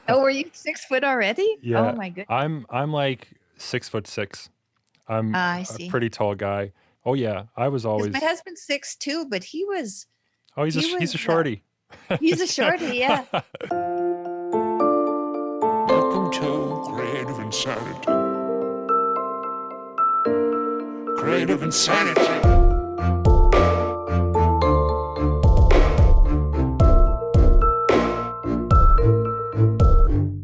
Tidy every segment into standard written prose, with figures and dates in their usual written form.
Oh, were you 6 foot already? Oh Yeah, my goodness. I'm like 6'6". I'm I a see. pretty tall guy. Oh yeah, I was Because my always. husband's 6'2", but Oh, he he's a was shorty. he's a shorty, yeah. Welcome to Creative Insanity. Creative Insanity.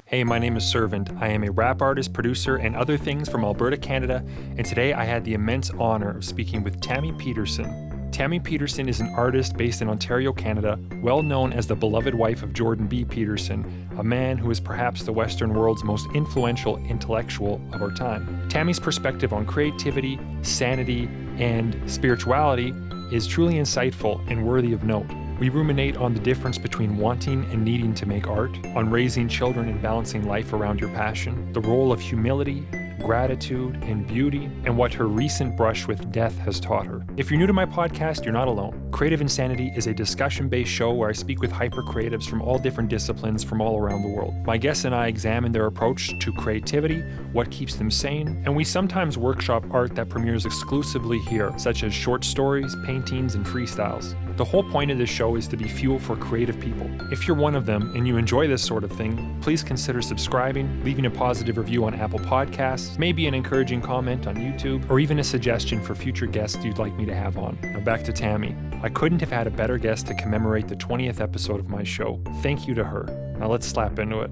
Hey, my name is Servant. I am a rap artist, producer, and other things from Alberta, Canada, and today I had the immense honor of speaking with Tammy Peterson. Tammy Peterson is an artist based in Ontario, Canada, well known as the beloved wife of Jordan B. Peterson, a man who is perhaps the Western world's most influential intellectual of our time. Tammy's perspective on creativity, sanity, and spirituality is truly insightful and worthy of note. We ruminate on the difference between wanting and needing to make art, on raising children and balancing life around your passion, the role of humility, gratitude, and beauty, and what her recent brush with death has taught her. If you're new to my podcast, you're not alone. Creative Insanity is a discussion-based show where I speak with hyper-creatives from all different disciplines from all around the world. My guests and I examine their approach to creativity, what keeps them sane, and we sometimes workshop art that premieres exclusively here, such as short stories, paintings, and freestyles. The whole point of this show is to be fuel for creative people. If you're one of them and you enjoy this sort of thing, please consider subscribing, leaving a positive review on Apple Podcasts, maybe an encouraging comment on YouTube, or even a suggestion for future guests you'd like me to have on. Now back to Tammy. I couldn't have had a better guest to commemorate the 20th episode of my show. Thank you to her. Now let's slap into it.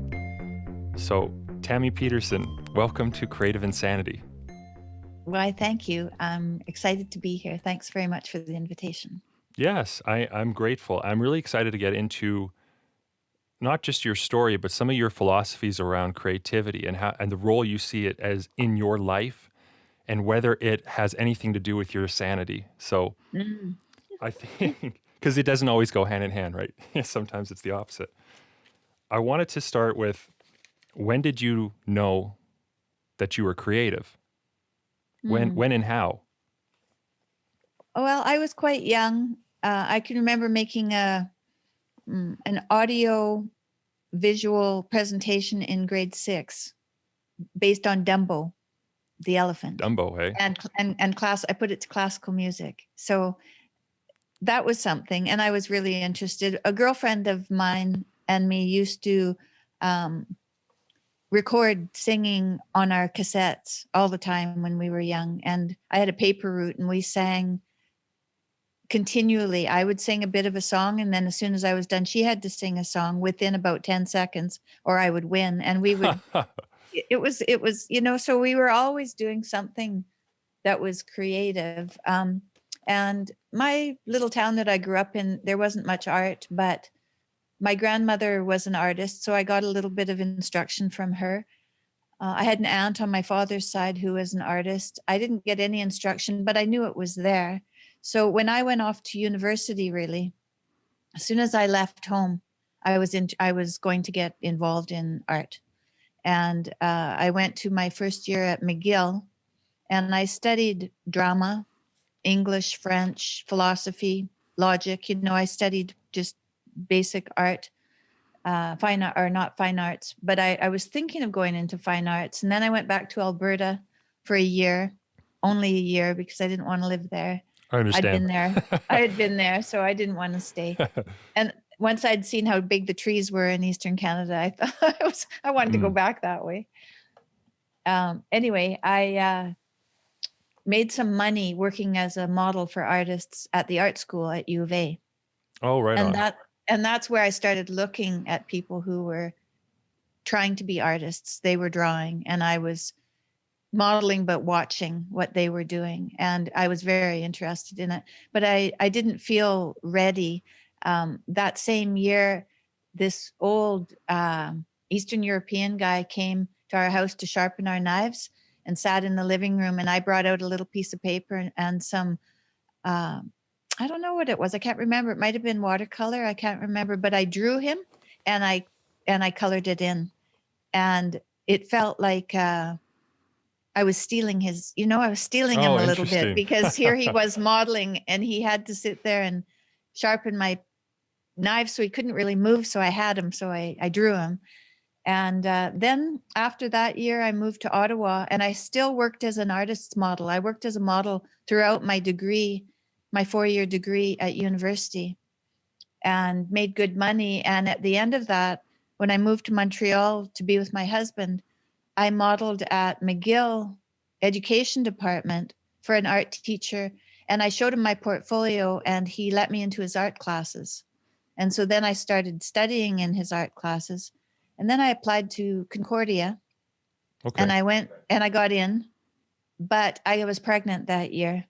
So, Tammy Peterson, welcome to Creative Insanity. Why, thank you. I'm excited to be here. Thanks very much for the invitation. Yes, I'm grateful. I'm really excited to get into not just your story, but some of your philosophies around creativity and how and the role you see it as in your life and whether it has anything to do with your sanity. So Mm. I think because it doesn't always go hand in hand, right? Sometimes it's the opposite. I wanted to start with, when did you know that you were creative? When and how? Well, I was quite young. I can remember making an audio visual presentation in grade 6 based on Dumbo, the elephant. Dumbo, hey? And class, I put it to classical music. So that was something. And I was really interested. A girlfriend of mine and me used to record singing on our cassettes all the time when we were young. And I had a paper route and we sang continually. I would sing a bit of a song, and then as soon as I was done, she had to sing a song within about 10 seconds or I would win. And we would it was so we were always doing something that was creative. And my little town that I grew up in, there wasn't much art, but my grandmother was an artist, so I got a little bit of instruction from her. I had an aunt on my father's side who was an artist. I didn't get any instruction, but I knew it was there. So when I went off to university, really, as soon as I left home, I was going to get involved in art. And I went to my first year at McGill, and I studied drama, English, French, philosophy, logic. I studied just basic art, fine art, or not fine arts, but I was thinking of going into fine arts. And then I went back to Alberta for a year, only a year, because I didn't want to live there. I understand. I had been there, so I didn't want to stay. And once I'd seen how big the trees were in Eastern Canada, I thought I wanted to go back that way. Anyway, I made some money working as a model for artists at the art school at U of A. Oh, right on. And that's where I started looking at people who were trying to be artists. They were drawing, and I was modeling, but watching what they were doing. And I was very interested in it, but I didn't feel ready. That same year, this old Eastern European guy came to our house to sharpen our knives and sat in the living room. And I brought out a little piece of paper and some, I don't know what it was. I can't remember. It might've been watercolor. I can't remember, but I drew him and I colored it in, and it felt like, I was stealing his, I was stealing him a little bit, because here he was modeling and he had to sit there and sharpen my knife, so he couldn't really move. So I had him. So I drew him. And then after that year, I moved to Ottawa, and I still worked as an artist's model. I worked as a model throughout my degree, my 4-year degree at university, and made good money. And at the end of that, when I moved to Montreal to be with my husband, I modeled at McGill Education Department for an art teacher. And I showed him my portfolio, and he let me into his art classes. And so then I started studying in his art classes. And then I applied to Concordia, and Okay. I went and I got in, but I was pregnant that year.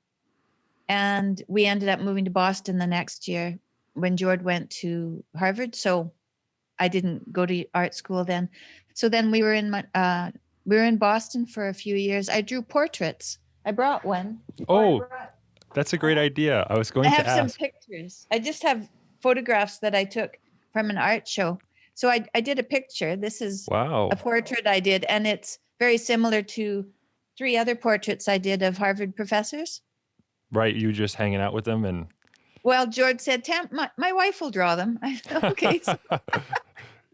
And we ended up moving to Boston the next year when Jord went to Harvard. So I didn't go to art school then. So then we were in Boston for a few years. I drew portraits. I brought one. Oh, that's a great idea. I was I going to have some ask. pictures. I just have photographs that I took from an art show. So I did a picture. This is Wow. a portrait I did, and it's very similar to 3 other portraits I did of Harvard professors. Right. You just hanging out with them and. Well, George said, Tam, my wife will draw them. I said, okay. So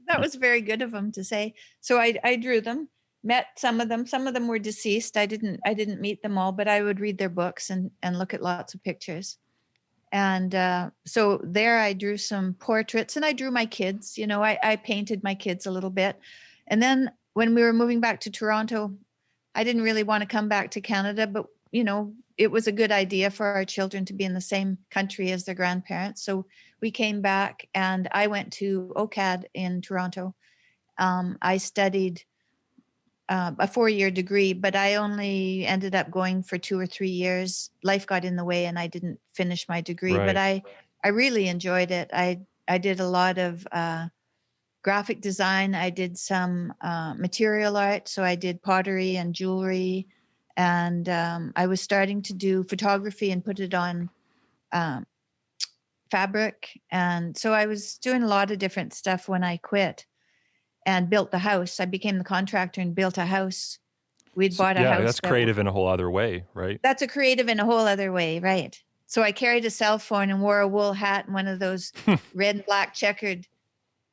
that was very good of him to say. So I drew them, met some of them. Some of them were deceased. I didn't meet them all, but I would read their books and look at lots of pictures. And so there I drew some portraits, and I drew my kids. You know, I painted my kids a little bit. And then when we were moving back to Toronto, I didn't really want to come back to Canada, but, you know, it was a good idea for our children to be in the same country as their grandparents. So we came back, and I went to OCAD in Toronto. I studied a 4-year degree, but I only ended up going for 2 or 3 years. Life got in the way, and I didn't finish my degree. But Right. I really enjoyed it. I did a lot of graphic design. I did some material art, so I did pottery and jewelry, and I was starting to do photography and put it on fabric. And so I was doing a lot of different stuff when I quit and built the house. I became the contractor and built a house. We'd bought a Yeah, house that's creative in a whole other way, right? that's a creative in a whole other way, right? So I carried a cell phone and wore a wool hat and one of those red and black checkered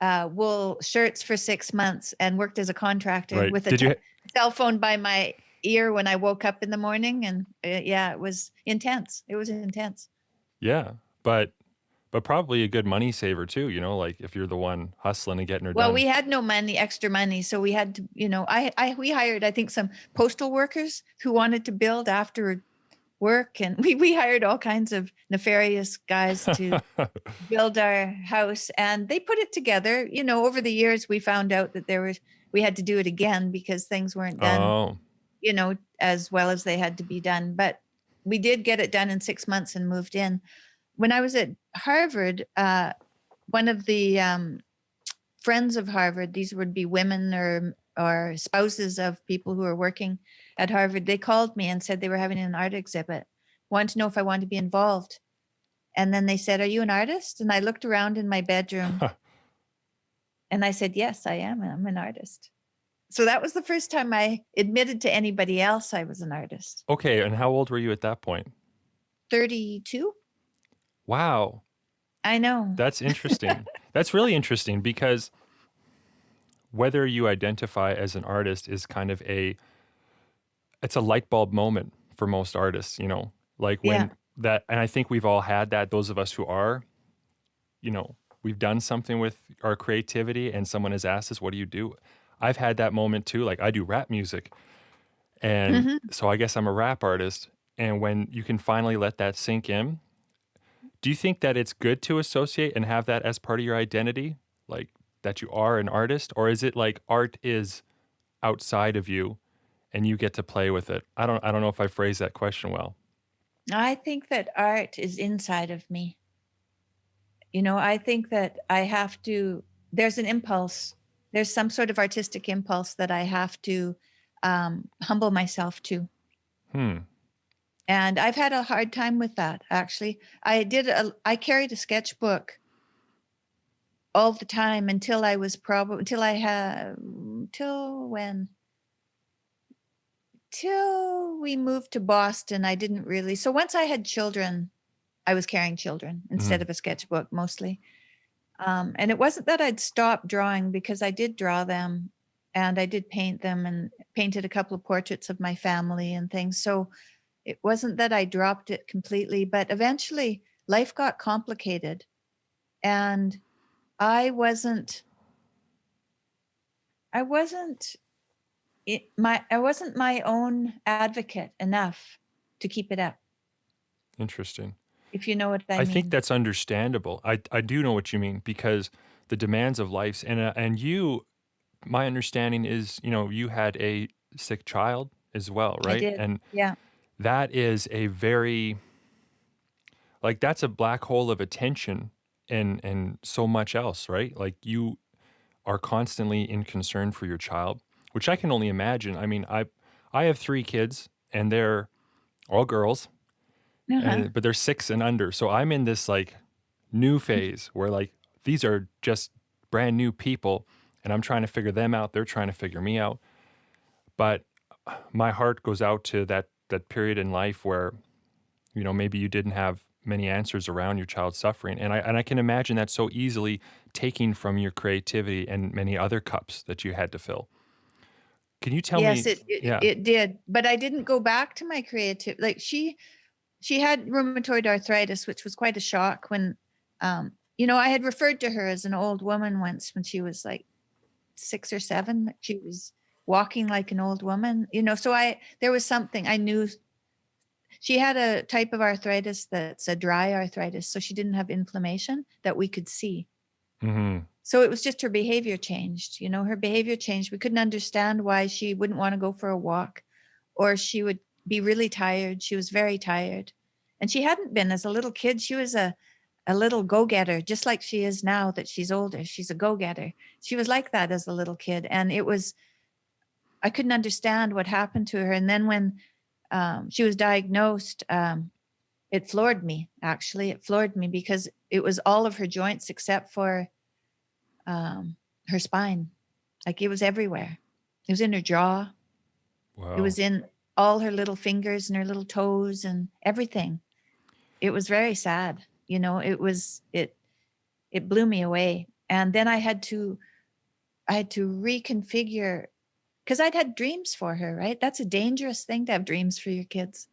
wool shirts for 6 months, and worked as a contractor Right. with a Did you? cell phone by my ear when I woke up in the morning. And yeah, it was intense. It was intense. Yeah, but probably a good money saver too. You know, like if you're the one hustling and getting her Well, done. we had no money, extra money, so we had to, you know, we hired, I think, some postal workers who wanted to build after work, and we hired all kinds of nefarious guys to build our house, and they put it together. You know, over the years, we found out that we had to do it again because things weren't done, Oh, you know, as well as they had to be done. But we did get it done in 6 months and moved in. When I was at Harvard, one of the friends of Harvard, these would be women or spouses of people who are working at Harvard, they called me and said they were having an art exhibit, wanted to know if I wanted to be involved. And then they said, "Are you an artist?" And I looked around in my bedroom and I said, "Yes, I am. I'm an artist." So that was the first time I admitted to anybody else I was an artist. okay. And how old were you at that point? 32? Wow, I know. that's interesting. That's really interesting because whether you identify as an artist is kind of it's a light bulb moment for most artists, you know, like Yeah. when that, and I think we've all had that, those of us who are, you know, we've done something with our creativity and someone has asked us, what do you do? I've had that moment too. Like I do rap music. And Hmm. so I guess I'm a rap artist. And when you can finally let that sink in, do you think that it's good to associate and have that as part of your identity? Like that you are an artist? Or is it like art is outside of you and you get to play with it? I don't know if I phrased that question well. I think that art is inside of me. You know, I think that there's an impulse, there's some sort of artistic impulse that I have to humble myself to. Hmm. And I've had a hard time with that, actually. I carried a sketchbook all the time until I was till when? Till we moved to Boston, I didn't really. So once I had children, I was carrying children instead of a sketchbook mostly. And it wasn't that I'd stopped drawing, because I did draw them and I did paint them and painted a couple of portraits of my family and things. So it wasn't that I dropped it completely, but eventually life got complicated, and I wasn't I wasn't I wasn't my own advocate enough to keep it up, Interesting. if you know what I I think mean. that's understandable. I do know what you mean because the demands of life and you, my understanding is, you had a sick child as well, I right? did. And Yeah. that is a very like that's a black hole of attention and so much else, right? Like you are constantly in concern for your child, which I can only imagine. I mean, I have 3 kids and they're all girls, Uh-huh. but they're 6 and under. So I'm in this like new phase where like these are just brand new people and I'm trying to figure them out. They're trying to figure me out. But my heart goes out to that period in life where, maybe you didn't have many answers around your child's suffering. And I can imagine that so easily taking from your creativity and many other cups that you had to fill. Can you tell Yes, me? it Yeah. it did, but I didn't go back to my creative. Like she had rheumatoid arthritis, which was quite a shock when, I had referred to her as an old woman once when she was like 6 or 7. She was walking like an old woman, so there was something I knew. She had a type of arthritis that's a dry arthritis, so she didn't have inflammation that we could see. Hmm. So it was just her behavior changed, her behavior changed. We couldn't understand why she wouldn't want to go for a walk, or she would be really tired. She was very tired. And she hadn't been as a little kid. She was a little go-getter, just like she is now that she's older. She's a go-getter. She was like that as a little kid. And I couldn't understand what happened to her. And then when she was diagnosed, it floored me, actually. It floored me because it was all of her joints except for her spine. Like it was everywhere. It was in her jaw. It Wow. was in all her little fingers and her little toes and everything. It was very sad. It blew me away. And then I had to reconfigure, because I'd had dreams for her, right? That's a dangerous thing to have dreams for your kids.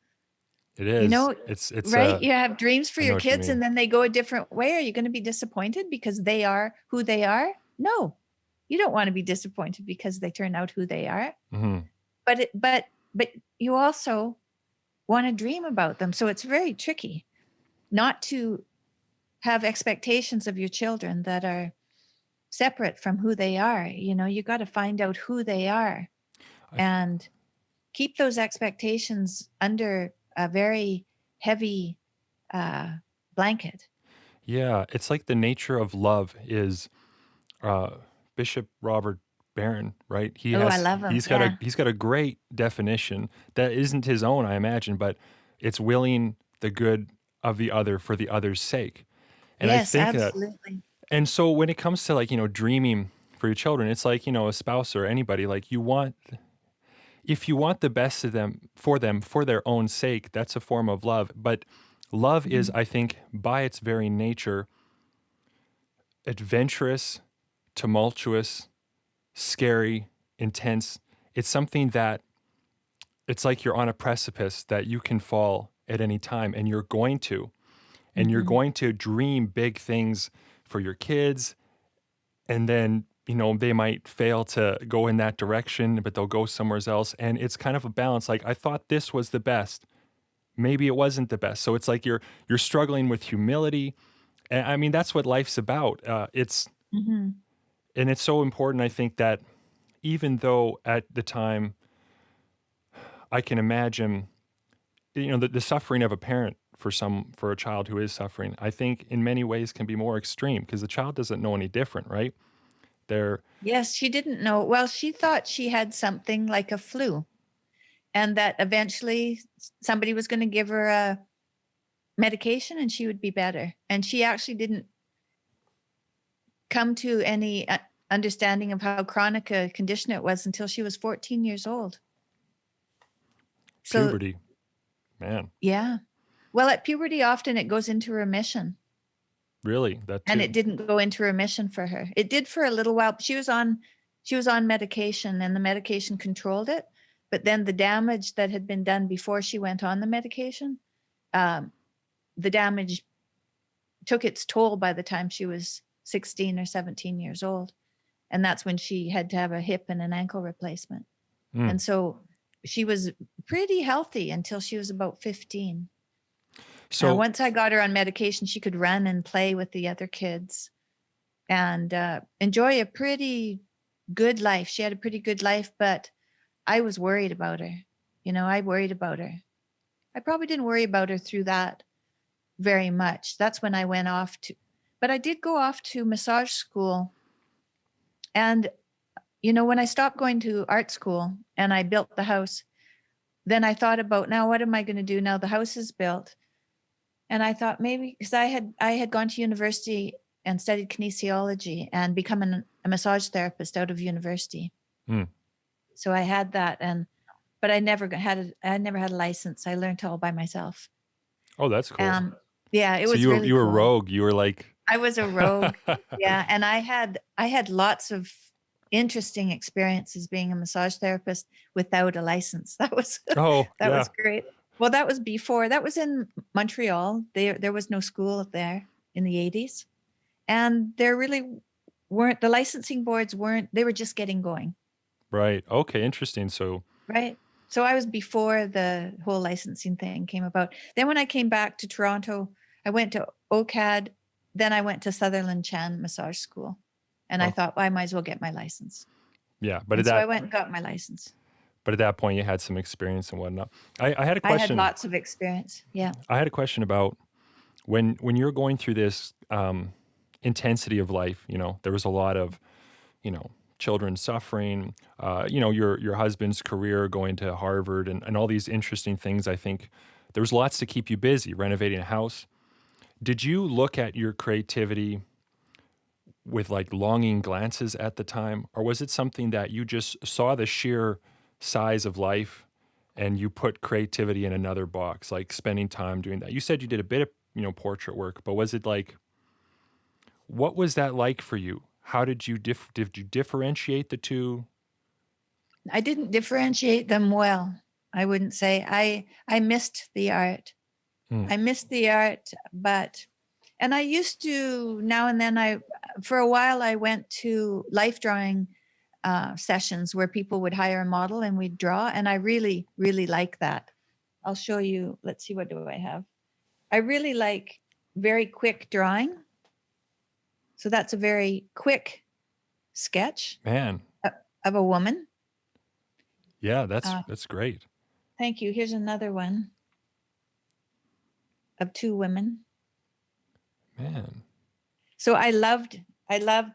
It You is. know, It's right? You have dreams for I know your what you kids mean. and then they go a different way. Are you going to be disappointed because they are who they are? No. You don't want to be disappointed because they turn out who they are. Hmm. But you also want to dream about them. So it's very tricky not to have expectations of your children that are separate from who they are. You got to find out who they are I, f- and keep those expectations under a very heavy blanket. yeah, it's like the nature of love is uh, Bishop Robert Barron, right? Oh, I love them. Yeah. He's got a great definition that isn't his own, I imagine, but it's willing the good of the other for the other's sake. And I Yes, think that, absolutely. and so when it comes to like, dreaming for your children, it's like, a spouse or anybody, like if you want the best of them for their own sake, that's a form of love. But love is, Mhm. I think, by its very nature, adventurous, tumultuous, scary, intense. It's something that it's like you're on a precipice that you can fall at any time and you're going to. And you're Mhm. going to dream big things for your kids. And then, they might fail to go in that direction, but they'll go somewhere else. And it's kind of a balance. Like, I thought this was the best. Maybe it wasn't the best. So it's like you're struggling with humility. And I mean, that's what life's about. Mhm. And it's so important, I think, that even though at the time I can imagine, the suffering of a parent for a child who is suffering, I think in many ways can be more extreme because the child doesn't know any different, right? They're Yes, she didn't know. Well, she thought she had something like a flu, and that eventually somebody was going to give her a medication and she would be better. And she actually didn't come to any understanding of how chronic a condition it was until she was 14 years old. So, puberty, man, yeah. Well, at puberty, often it goes into remission, really, that and it too. didn't go into remission for her. It did for a little while. She was on she was on medication, and the medication controlled it. But then the damage that had been done before she went on the medication, um, the damage took its toll by the time she was 16 or 17 years old. And that's when she had to have a hip and an ankle replacement. Mm. And so she was pretty healthy until she was about 15. So Once I got her on medication, she could run and play with the other kids and enjoy a pretty good life. She had a pretty good life, but I was worried about her. I worried about her. I probably didn't worry about her through that very much. That's when I went off but I did go off to massage school. And, when I stopped going to art school and I built the house, then I thought about, now what am I going to do now the house is built? And I thought maybe, because I had gone to university and studied kinesiology and become a massage therapist out of university. Mm. So I had that, but I never had a license. I learned all by myself. Oh, that's cool. Yeah, it So was you were really you were cool. rogue. You were like I was a rogue. Yeah, and I had lots of interesting experiences being a massage therapist without a license. That was oh that yeah. was great. Well, that was in Montreal. There was no school there in the 80s. And there really weren't, the licensing boards they were just getting going. Right. Okay, interesting. So Right. So I was before the whole licensing thing came about. Then when I came back to Toronto, I went to OCAD. Then I went to Sutherland Chan Massage School. And I thought, well, I might as well get my license. yeah, but And at so I that went and got my license. but at that point you had some experience and whatnot. I had a I had question. lots of experience. Yeah. I had a question about when you're going through this intensity of life. There was a lot of children suffering. Your husband's career, going to Harvard, and all these interesting things. I think there was lots to keep you busy, renovating a house. Did you look at your creativity with like longing glances at the time, or was it something that you just saw the sheer size of life and you put creativity in another box, like spending time doing that? You said you did a bit of portrait work, but was it like, what was that like for you? How did you did you differentiate the two? I didn't differentiate them well. I wouldn't say. I missed the art. Hmm. I missed the art, and I used to, now and then, for a while I went to life drawing sessions where people would hire a model and we'd draw. And I really, really like that. I'll show you. Let's see, what do I have? I really like very quick drawing. So that's a very quick sketch Man, of a woman. yeah, that's great. Thank you. Here's another one of two women. Man, So I loved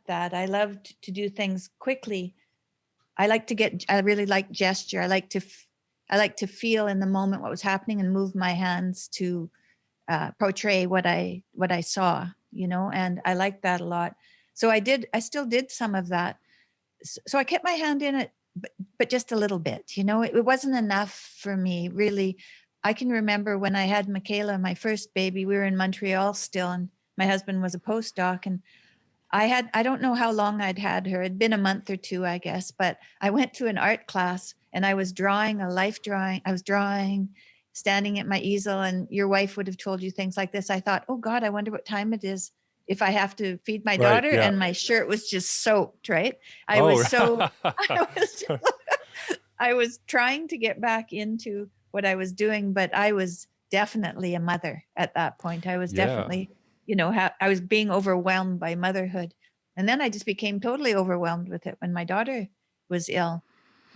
that. I loved to do things quickly. I really like gesture. I like to feel in the moment what was happening and move my hands to portray what I saw, and I liked that a lot. So I still did some of that. So I kept my hand in it, but just a little bit, it wasn't enough for me, really. I can remember when I had Michaela, my first baby, we were in Montreal still, and my husband was a postdoc, and I don't know how long I'd had her. It'd been a month or two, I guess, but I went to an art class and I was drawing a life drawing. I was drawing, standing at my easel, and your wife would have told you things like this. I thought, oh God, I wonder what time it is if I have to feed my Right, daughter. yeah. And my shirt was just soaked, right? I Oh. I was trying to get back into what I was doing, but I was definitely a mother at that point. I was Yeah. definitely, I was being overwhelmed by motherhood. And then I just became totally overwhelmed with it when my daughter was ill.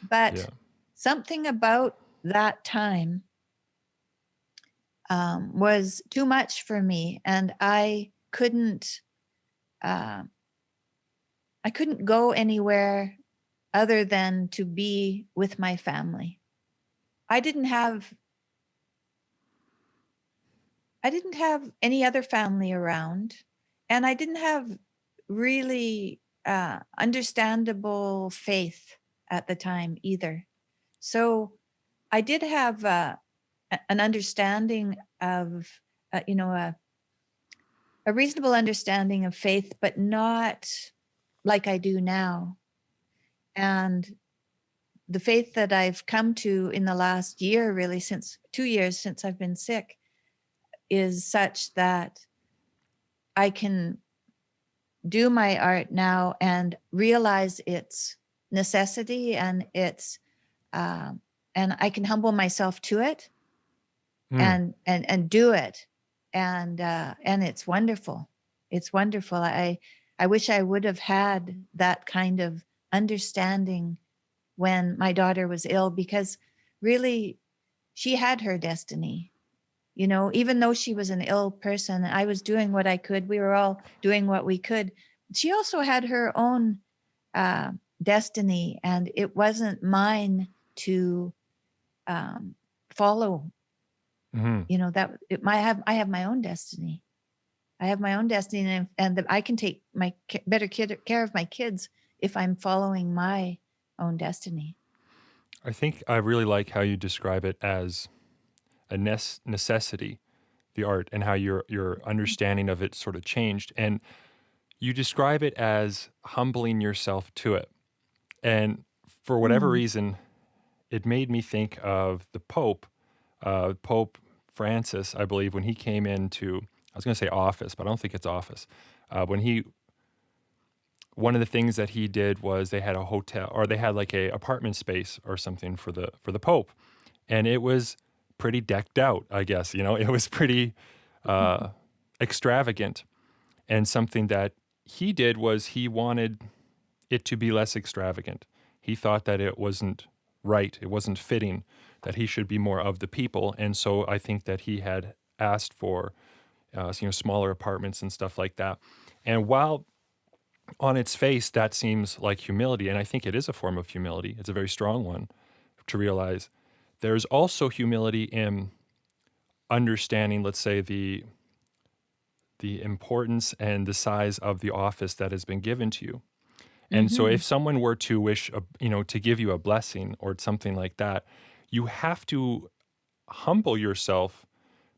But Yeah. something about that time was too much for me. And I couldn't go anywhere other than to be with my family. I didn't have any other family around, and I didn't have really understandable faith at the time either. So I did have an understanding of, a reasonable understanding of faith, but not like I do now. And the faith that I've come to in the last year, really, since 2 years since I've been sick, is such that I can do my art now and realize its necessity and its and I can humble myself to it and do it, and it's wonderful. It's wonderful. I wish I would have had that kind of understanding when my daughter was ill, because really she had her destiny. Even though she was an ill person, I was doing what I could. We were all doing what we could. She also had her own destiny, and it wasn't mine to follow. I have my own destiny. I have my own destiny, and that I can take better care of my kids if I'm following my own destiny. I think I really like how you describe it as a necessity, the art, and how your understanding of it sort of changed. And you describe it as humbling yourself to it. And for whatever reason, it made me think of the Pope, Pope Francis, I believe, when he came into, I was going to say office, but I don't think it's office. One of the things that he did was they had a hotel, or they had like a apartment space or something for the Pope, and it was pretty decked out. I guess it was pretty extravagant, and something that he did was he wanted it to be less extravagant. He thought that it wasn't right, it wasn't fitting, that he should be more of the people, and so I think that he had asked for smaller apartments and stuff like that. And while on its face, that seems like humility, and I think it is a form of humility. It's a very strong one to realize. There's also humility in understanding, let's say, the importance and the size of the office that has been given to you. And so if someone were to wish, to give you a blessing or something like that, you have to humble yourself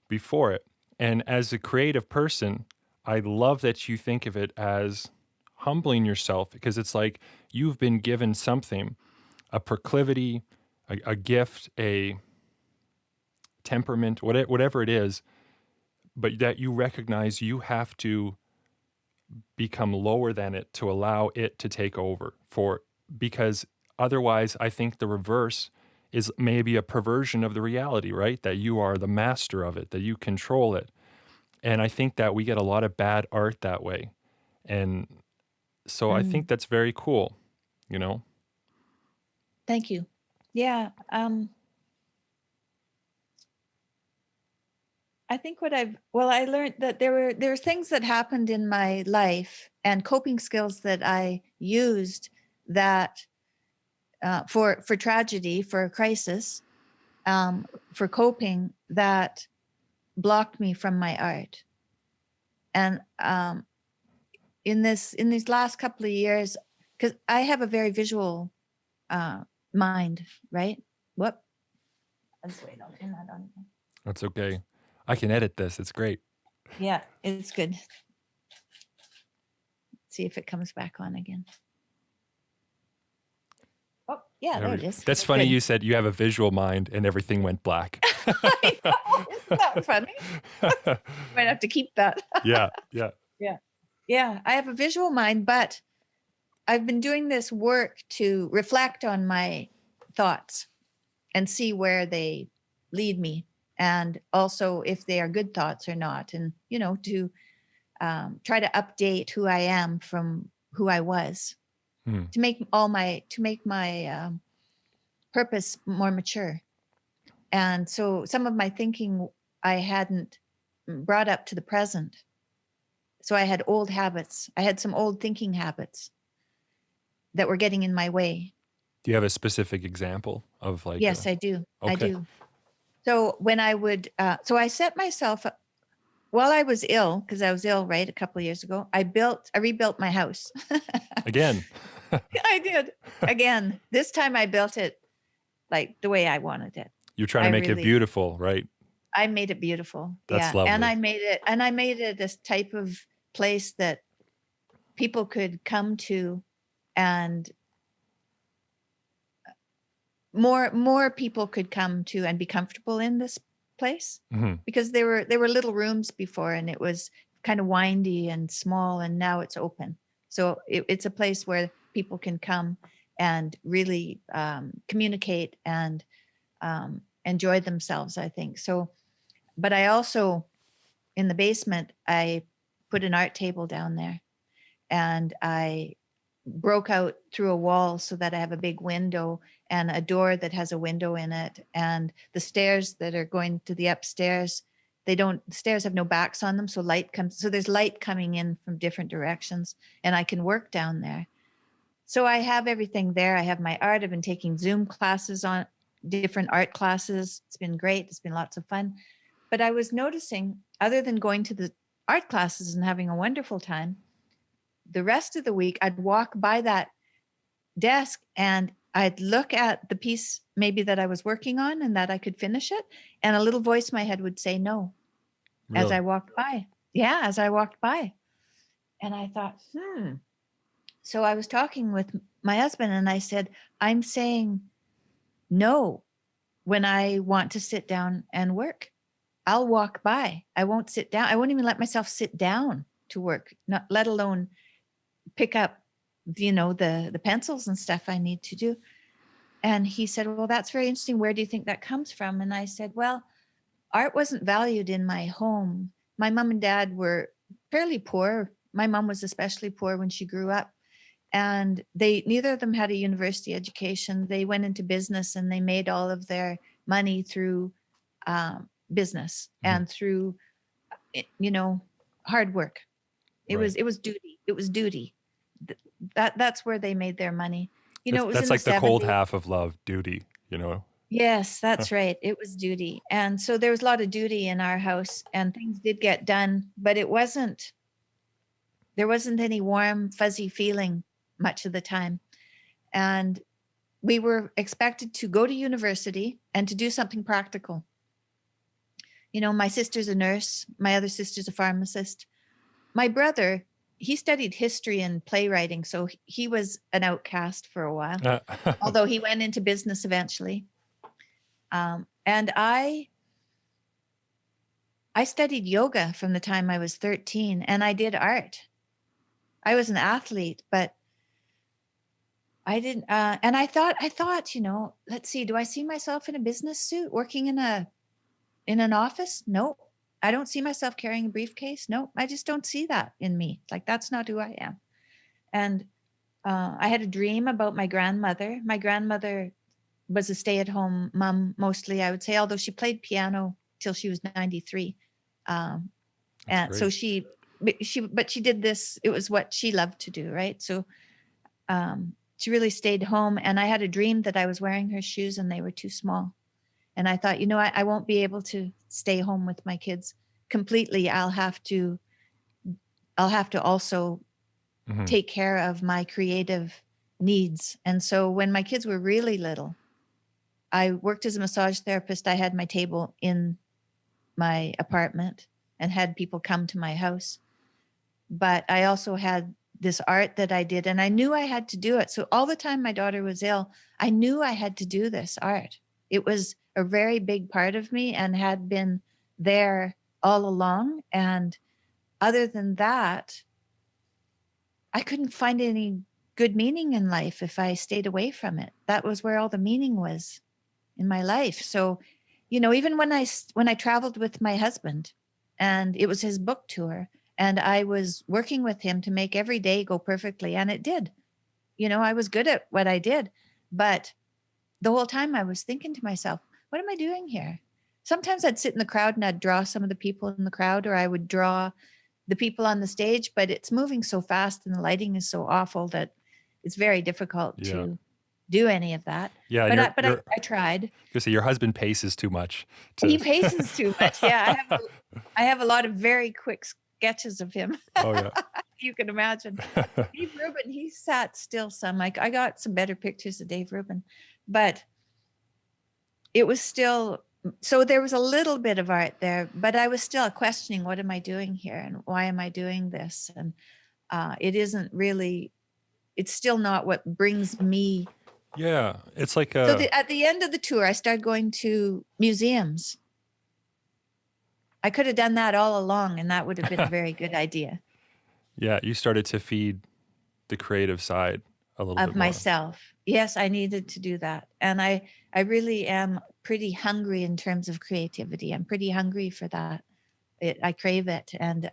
before it. And as a creative person, I love that you think of it as humbling yourself, because it's like you've been given something, a proclivity, a gift, a temperament, whatever it is, but that you recognize you have to become lower than it to allow it to take over, because otherwise I think the reverse is maybe a perversion of the reality, right? That you are the master of it, that you control it. And I think that we get a lot of bad art that way. And so I think that's very cool, Thank you. Yeah. I think I learned that there's things that happened in my life and coping skills that I used that for tragedy, for crisis, for coping, that blocked me from my art. And in these last couple of years, because I have a very visual mind, right? Whoop. Let's wait, I'll turn that on again. That's okay. I can edit this. It's great. Yeah, it's good. Let's see if it comes back on again. Oh, yeah, there it is. That's funny. Good. You said you have a visual mind and everything went black. I know. Isn't that funny? Might have to keep that. Yeah. Yeah, I have a visual mind, but I've been doing this work to reflect on my thoughts and see where they lead me, and also if they are good thoughts or not, and to try to update who I am from who I was, to make my purpose more mature. And so some of my thinking I hadn't brought up to the present. So I had old habits. I had some old thinking habits that were getting in my way. Do you have a specific example of like? Yes, I do. Okay. I do. So when I would, so I set myself up while I was ill, because I was ill, right, a couple of years ago. I rebuilt my house. Again. I did. Again. This time I built it like the way I wanted it. You're trying to make it beautiful, right? I made it beautiful. That's lovely. And I made it this type of place that people could come to and more people could come to and be comfortable in this place, Hmm. because there were little rooms before, and it was kind of windy and small, and now it's open. So it's a place where people can come and really communicate and enjoy themselves, I think. So, but I also, in the basement, I put an art table down there, and I broke out through a wall so that I have a big window and a door that has a window in it. And the stairs that are going to the upstairs, the stairs have no backs on them. So there's light coming in from different directions, and I can work down there. So I have everything there. I have my art. I've been taking Zoom classes, on different art classes. It's been great. It's been lots of fun. But I was noticing, other than going to the art classes and having a wonderful time, the rest of the week I'd walk by that desk and I'd look at the piece maybe that I was working on and that I could finish it. And a little voice in my head would say no as Really? I walked by. Yeah, as I walked by. And I thought, So I was talking with my husband and I said, I'm saying no when I want to sit down and work. I'll walk by. I won't sit down. I won't even let myself sit down to work, not let alone pick up, the pencils and stuff I need to do. And he said, well, that's very interesting. Where do you think that comes from? And I said, well, art wasn't valued in my home. My mom and dad were fairly poor. My mom was especially poor when she grew up. And neither of them had a university education. They went into business and they made all of their money through business and through, hard work. It Right. was duty. It was duty. That's where they made their money. It was That's in the like the cold 70s. half of love, duty, you know? Yes, that's right. It was duty. And so there was a lot of duty in our house, and things did get done, but there wasn't any warm, fuzzy feeling much of the time. And we were expected to go to university and to do something practical. My sister's a nurse. My other sister's a pharmacist. My brother, he studied history and playwriting, so he was an outcast for a while, although he went into business eventually. And I studied yoga from the time I was 13, and I did art. I was an athlete, but I didn't. And I thought, let's see, do I see myself in a business suit working in an office? No, I don't see myself carrying a briefcase. No, I just don't see that in me. Like, that's not who I am. And I had a dream about my grandmother. My grandmother was a stay-at-home mom mostly, I would say, although she played piano till she was 93. And great. so she did this. It was what she loved to do, right? So she really stayed home. And I had a dream that I was wearing her shoes and they were too small. And I thought, I won't be able to stay home with my kids completely. I'll have to also take care of my creative needs. And so when my kids were really little, I worked as a massage therapist. I had my table in my apartment and had people come to my house. But I also had this art that I did, and I knew I had to do it. So all the time my daughter was ill, I knew I had to do this art. It was a very big part of me and had been there all along. And other than that, I couldn't find any good meaning in life if I stayed away from it. That was where all the meaning was in my life. So, even when I traveled with my husband, and it was his book tour, and I was working with him to make every day go perfectly, and it did. I was good at what I did, but the whole time I was thinking to myself, what am I doing here? Sometimes I'd sit in the crowd and I'd draw some of the people in the crowd, or I would draw the people on the stage, but it's moving so fast and the lighting is so awful that it's very difficult to do any of that. Yeah, But I tried. Your husband paces too much. He paces too much. Yeah, I have a lot of very quick sketches of him. Oh yeah. You can imagine. Dave Rubin, he sat still some. I got some better pictures of Dave Rubin, but it was still, so there was a little bit of art there, but I was still questioning, what am I doing here and why am I doing this? And it isn't really, it's still not what brings me Yeah, it's like So a at the end of the tour, I started going to museums. I could have done that all along, and that would have been a very good idea yeah, you started to feed the creative side a little of bit more. myself. Yes, I needed to do that. And I really am pretty hungry in terms of creativity. I'm pretty hungry for that. I crave it, and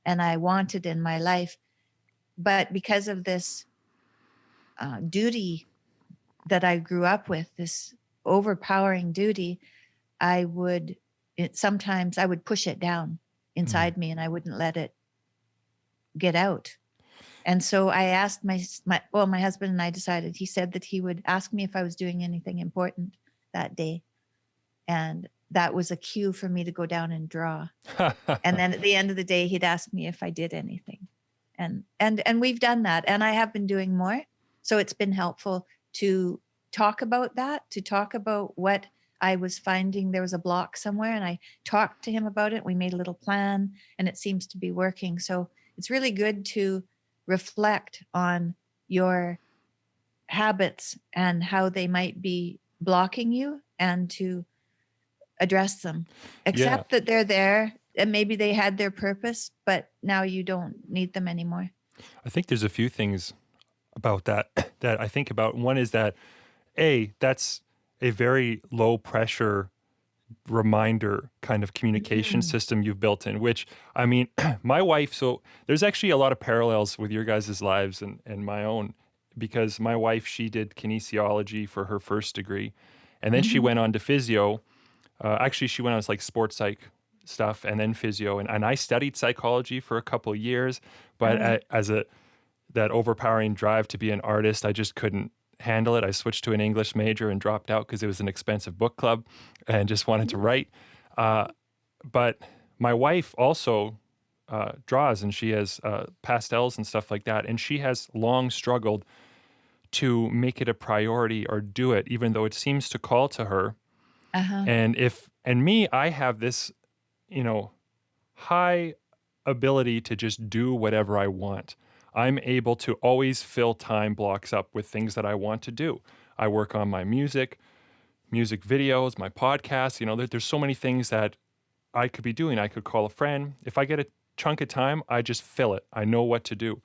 I want it in my life. But because of this duty that I grew up with, this overpowering duty, sometimes I would push it down Mhm. inside me, and I wouldn't let it get out. And so I asked my husband and I decided, he said that he would ask me if I was doing anything important that day. And that was a cue for me to go down and draw. And then at the end of the day, he'd ask me if I did anything. And we've done that. And I have been doing more. So it's been helpful to talk about that, to talk about what I was finding. There was a block somewhere, and I talked to him about it. We made a little plan, and it seems to be working. So it's really good to reflect on your habits and how they might be blocking you, and to address them, Yeah, accept that they're there, and maybe they had their purpose, but now you don't need them anymore. I think there's a few things about that that I think about. One is that that's a very low pressure reminder kind of communication Mhm. system you've built in, which I mean, my wife, so there's actually a lot of parallels with your guys' lives and my own, because my wife, she did kinesiology for her first degree, and then she Mhm. went on to physio. Actually, she went on to like sports psych stuff and then physio. And I studied psychology for a couple of years, but Oh. as that overpowering drive to be an artist, I just couldn't handle it. I switched to an English major and dropped out because it was an expensive book club and just wanted to write. Uh, but my wife also draws, and she has pastels and stuff like that. And she has long struggled to make it a priority or do it, even though it seems to call to her. Uh-huh. And me, I have this, you know, high ability to just do whatever I want. I'm able to always fill time blocks up with things that I want to do. I work on my music videos, my podcasts. There's so many things that I could be doing. I could call a friend. If I get a chunk of time, I just fill it. I know what to do.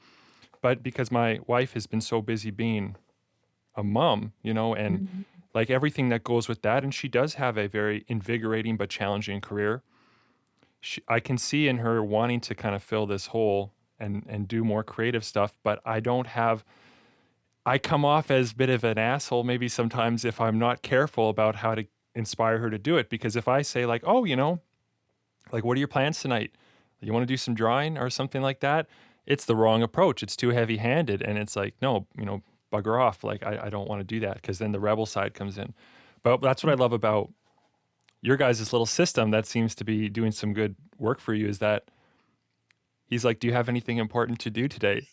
But because my wife has been so busy being a mom, and Mhm. like everything that goes with that, and she does have a very invigorating but challenging career. I can see in her wanting to kind of fill this hole and do more creative stuff, but I come off as a bit of an asshole maybe sometimes if I'm not careful about how to inspire her to do it. Because if I say like, oh, like what are your plans tonight? You want to do some drawing or something like that? It's the wrong approach. It's too heavy handed. And it's like, no, bugger off. Like I don't want to do that, because then the rebel side comes in. But that's what I love about your guys' little system that seems to be doing some good work for you, is that he's like, do you have anything important to do today?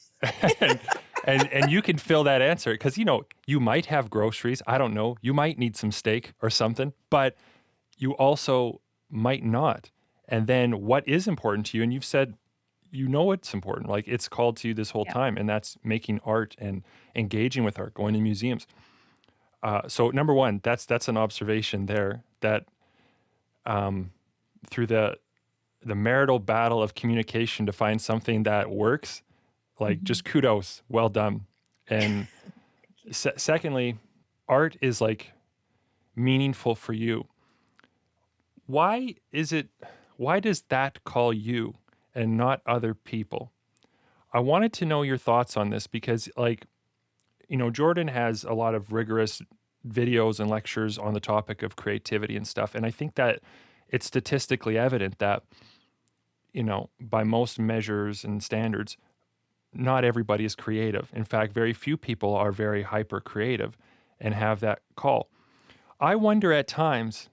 and, and you can fill that answer, because you might have groceries. I don't know. You might need some steak or something, but you also might not. And then what is important to you? And you've said it's important. Like it's called to you this whole Yeah. time, and that's making art and engaging with art, going to museums. So number one, that's an observation there, that through the marital battle of communication to find something that works, like Mhm. just kudos, well done. And secondly, art is like meaningful for you. Why is it? Why does that call you and not other people? I wanted to know your thoughts on this, because, like, Jordan has a lot of rigorous videos and lectures on the topic of creativity and stuff. And I think that it's statistically evident that, by most measures and standards, not everybody is creative. In fact, very few people are very hyper creative and have that call. I wonder at times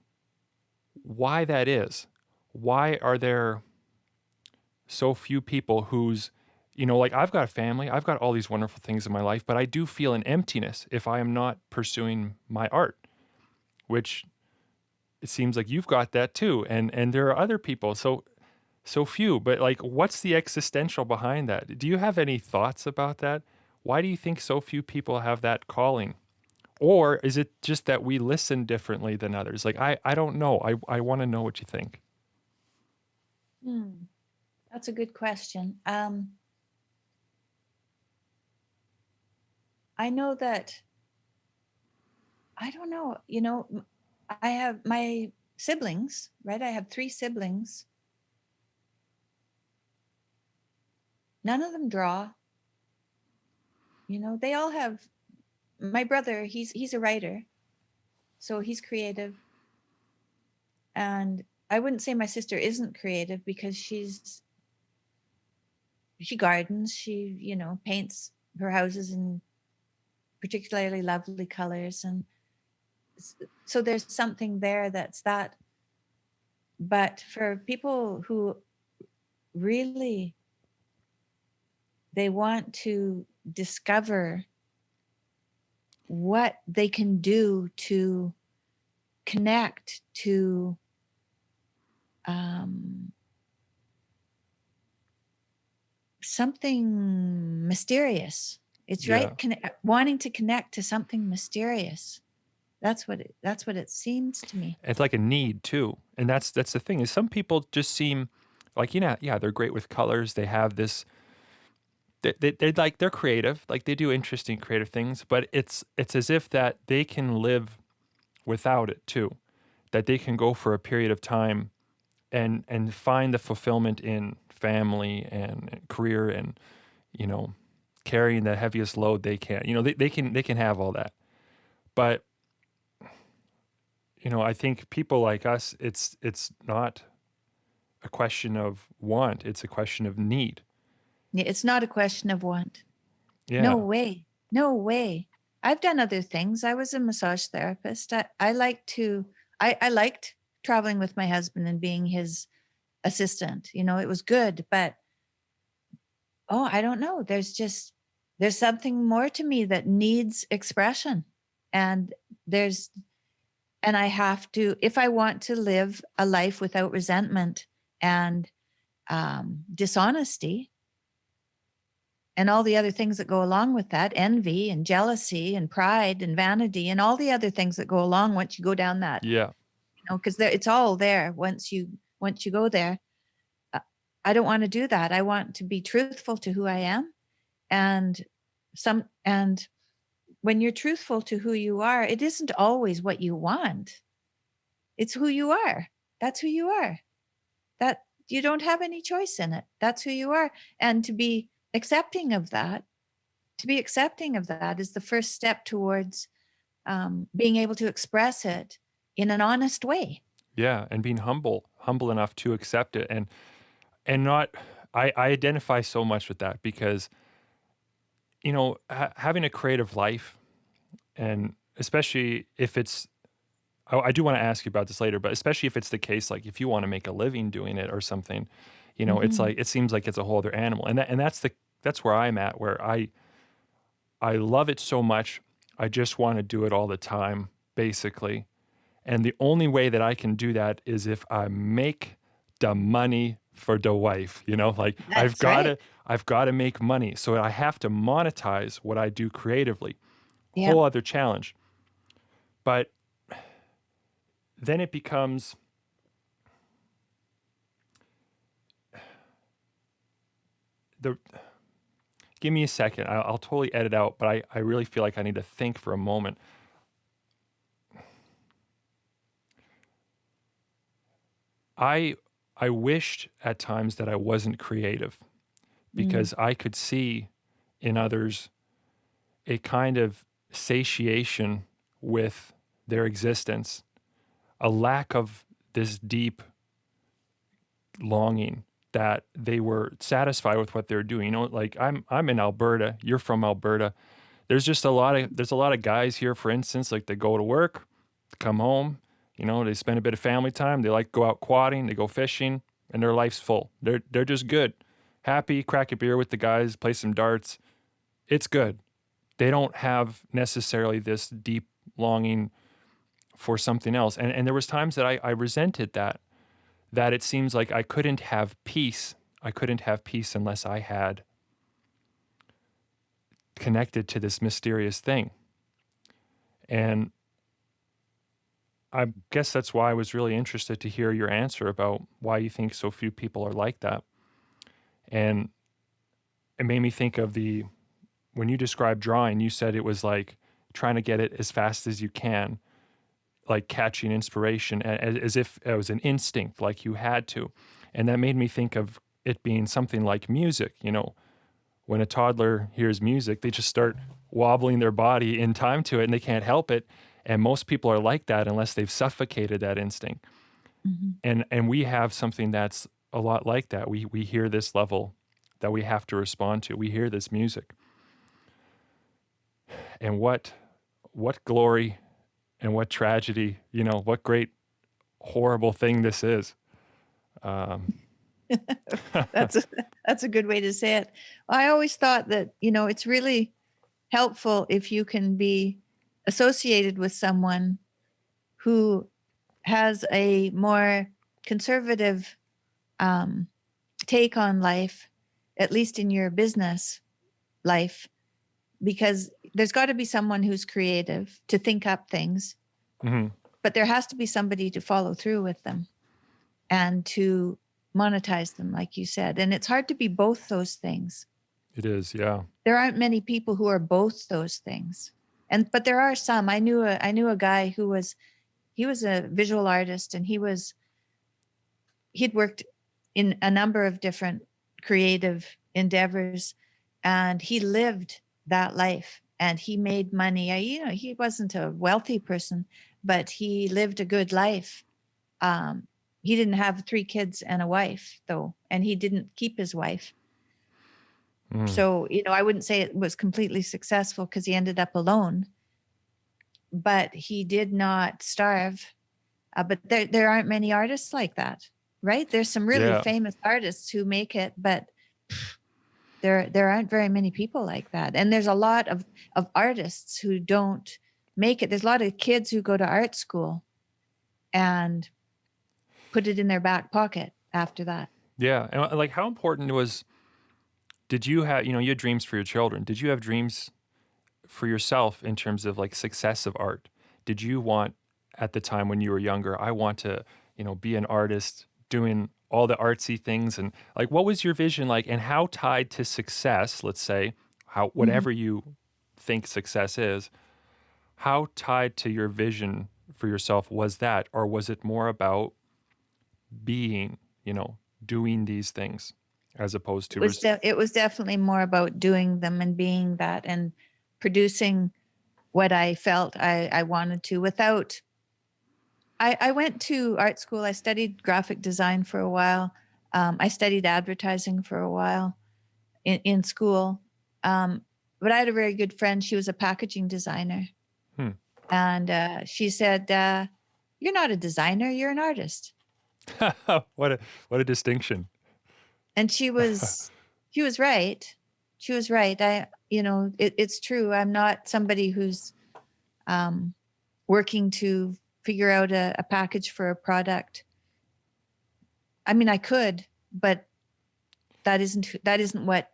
why that is. Why are there so few people whose, like, I've got a family, I've got all these wonderful things in my life, but I do feel an emptiness if I am not pursuing my art, which it seems like you've got that too. And there are other people, so few, but like, what's the existential behind that? Do you have any thoughts about that? Why do you think so few people have that calling Or is it just that we listen differently than others? Like, I don't know. I want to know what you think. Hmm, that's a good question. I know that, I don't know, I have my siblings, right? I have three siblings. None of them draw. They all have, my brother, he's a writer, so he's creative. And I wouldn't say my sister isn't creative because she gardens, she, paints her houses in particularly lovely colors. And so there's something there that's that. But for people who really, they want to discover what they can do to connect to something mysterious. It's Yeah. right, wanting to connect to something mysterious. That's what it seems to me. It's like a need too. And that's the thing is some people just seem like, yeah, they're great with colors. They have this, they're creative, like they do interesting creative things, but it's as if that they can live without it too, that they can go for a period of time and find the fulfillment in family and career and, you know, carrying the heaviest load they can. They can have all that. But, I think people like us, it's not a question of want, it's a question of need. It's not a question of want. No Yeah. way. No way. I've done other things. I was a massage therapist. I liked traveling with my husband and being his assistant. It was good, but I don't know. There's something more to me that needs expression. And I have to, if I want to live a life without resentment and dishonesty, and all the other things that go along with that, envy and jealousy and pride and vanity and all the other things that go along once you go down that, Yeah. because it's all there once you go there. I don't want to do that. I want to be truthful to who I am. And when you're truthful to who you are, it isn't always what you want. It's who you are. That's who you are. That you don't have any choice in it. That's who you are. And to be accepting of that is the first step towards being able to express it in an honest way. Yeah. And being humble enough to accept it and not, I identify so much with that because, having a creative life, and especially if it's, I do want to ask you about this later, but especially if it's the case, like if you want to make a living doing it or something, it's like, it seems like it's a whole other animal. And that's where I'm at, where I love it so much. I just want to do it all the time, basically. And the only way that I can do that is if I make the money for the wife, like That's right. I've got to make money. So I have to monetize what I do creatively. Yeah. Whole other challenge. But then it becomes give me a second. I'll totally edit out, but I really feel like I need to think for a moment. I wished at times that I wasn't creative because I could see in others a kind of satiation with their existence, a lack of this deep longing that they were satisfied with what they're doing. Like I'm in Alberta, you're from Alberta. There's a lot of guys here, for instance, like they go to work, come home, they spend a bit of family time, they like go out quadding, they go fishing, and their life's full. They're just good. Happy, crack a beer with the guys, play some darts. It's good. They don't have necessarily this deep longing for something else. And there was times that I resented that it seems like I couldn't have peace. I couldn't have peace unless I had connected to this mysterious thing. And I guess that's why I was really interested to hear your answer about why you think so few people are like that. And it made me think of when you described drawing, you said it was like trying to get it as fast as you can, like catching inspiration as if it was an instinct, like you had to. And that made me think of it being something like music. When a toddler hears music, they just start wobbling their body in time to it and they can't help it. And most people are like that unless they've suffocated that instinct. Mhm. And we have something that's a lot like that. We hear this level that we have to respond to. We hear this music. And what glory and what tragedy, what great horrible thing this is. Um, That's that's a good way to say it. I always thought that, it's really helpful if you can be associated with someone who has a more conservative take on life, at least in your business life, because there's got to be someone who's creative to think up things, mhm. but there has to be somebody to follow through with them and to monetize them, like you said. And it's hard to be both those things. It is, yeah. There aren't many people who are both those things. But there are some. I knew a guy who was a visual artist, and he'd worked in a number of different creative endeavors, and he lived that life and he made money. He wasn't a wealthy person, but he lived a good life. He didn't have 3 kids and a wife though, and he didn't keep his wife. Mm. So, I wouldn't say it was completely successful because he ended up alone, but he did not starve. But there aren't many artists like that, right? There's some really Yeah. famous artists who make it, but there aren't very many people like that. And there's a lot of artists who don't make it. There's a lot of kids who go to art school and put it in their back pocket after that. Yeah. And like, how important did you have, you had dreams for your children. Did you have dreams for yourself in terms of like success of art? Did you want, at the time when you were younger, I want to, be an artist doing all the artsy things? And like, what was your vision like, and how tied to success, let's say, whatever you think success is, how tied to your vision for yourself was that? Or was it more about being, doing these things as opposed to It was definitely more about doing them and being that and producing what I felt I wanted to without. I went to art school. I studied graphic design for a while. I studied advertising for a while in school. But I had a very good friend. She was a packaging designer. Hmm. And she said, "You're not a designer, you're an artist." What a distinction. And she was right. She was right. It's true. I'm not somebody who's working to figure out a package for a product. I mean, I could, but that isn't what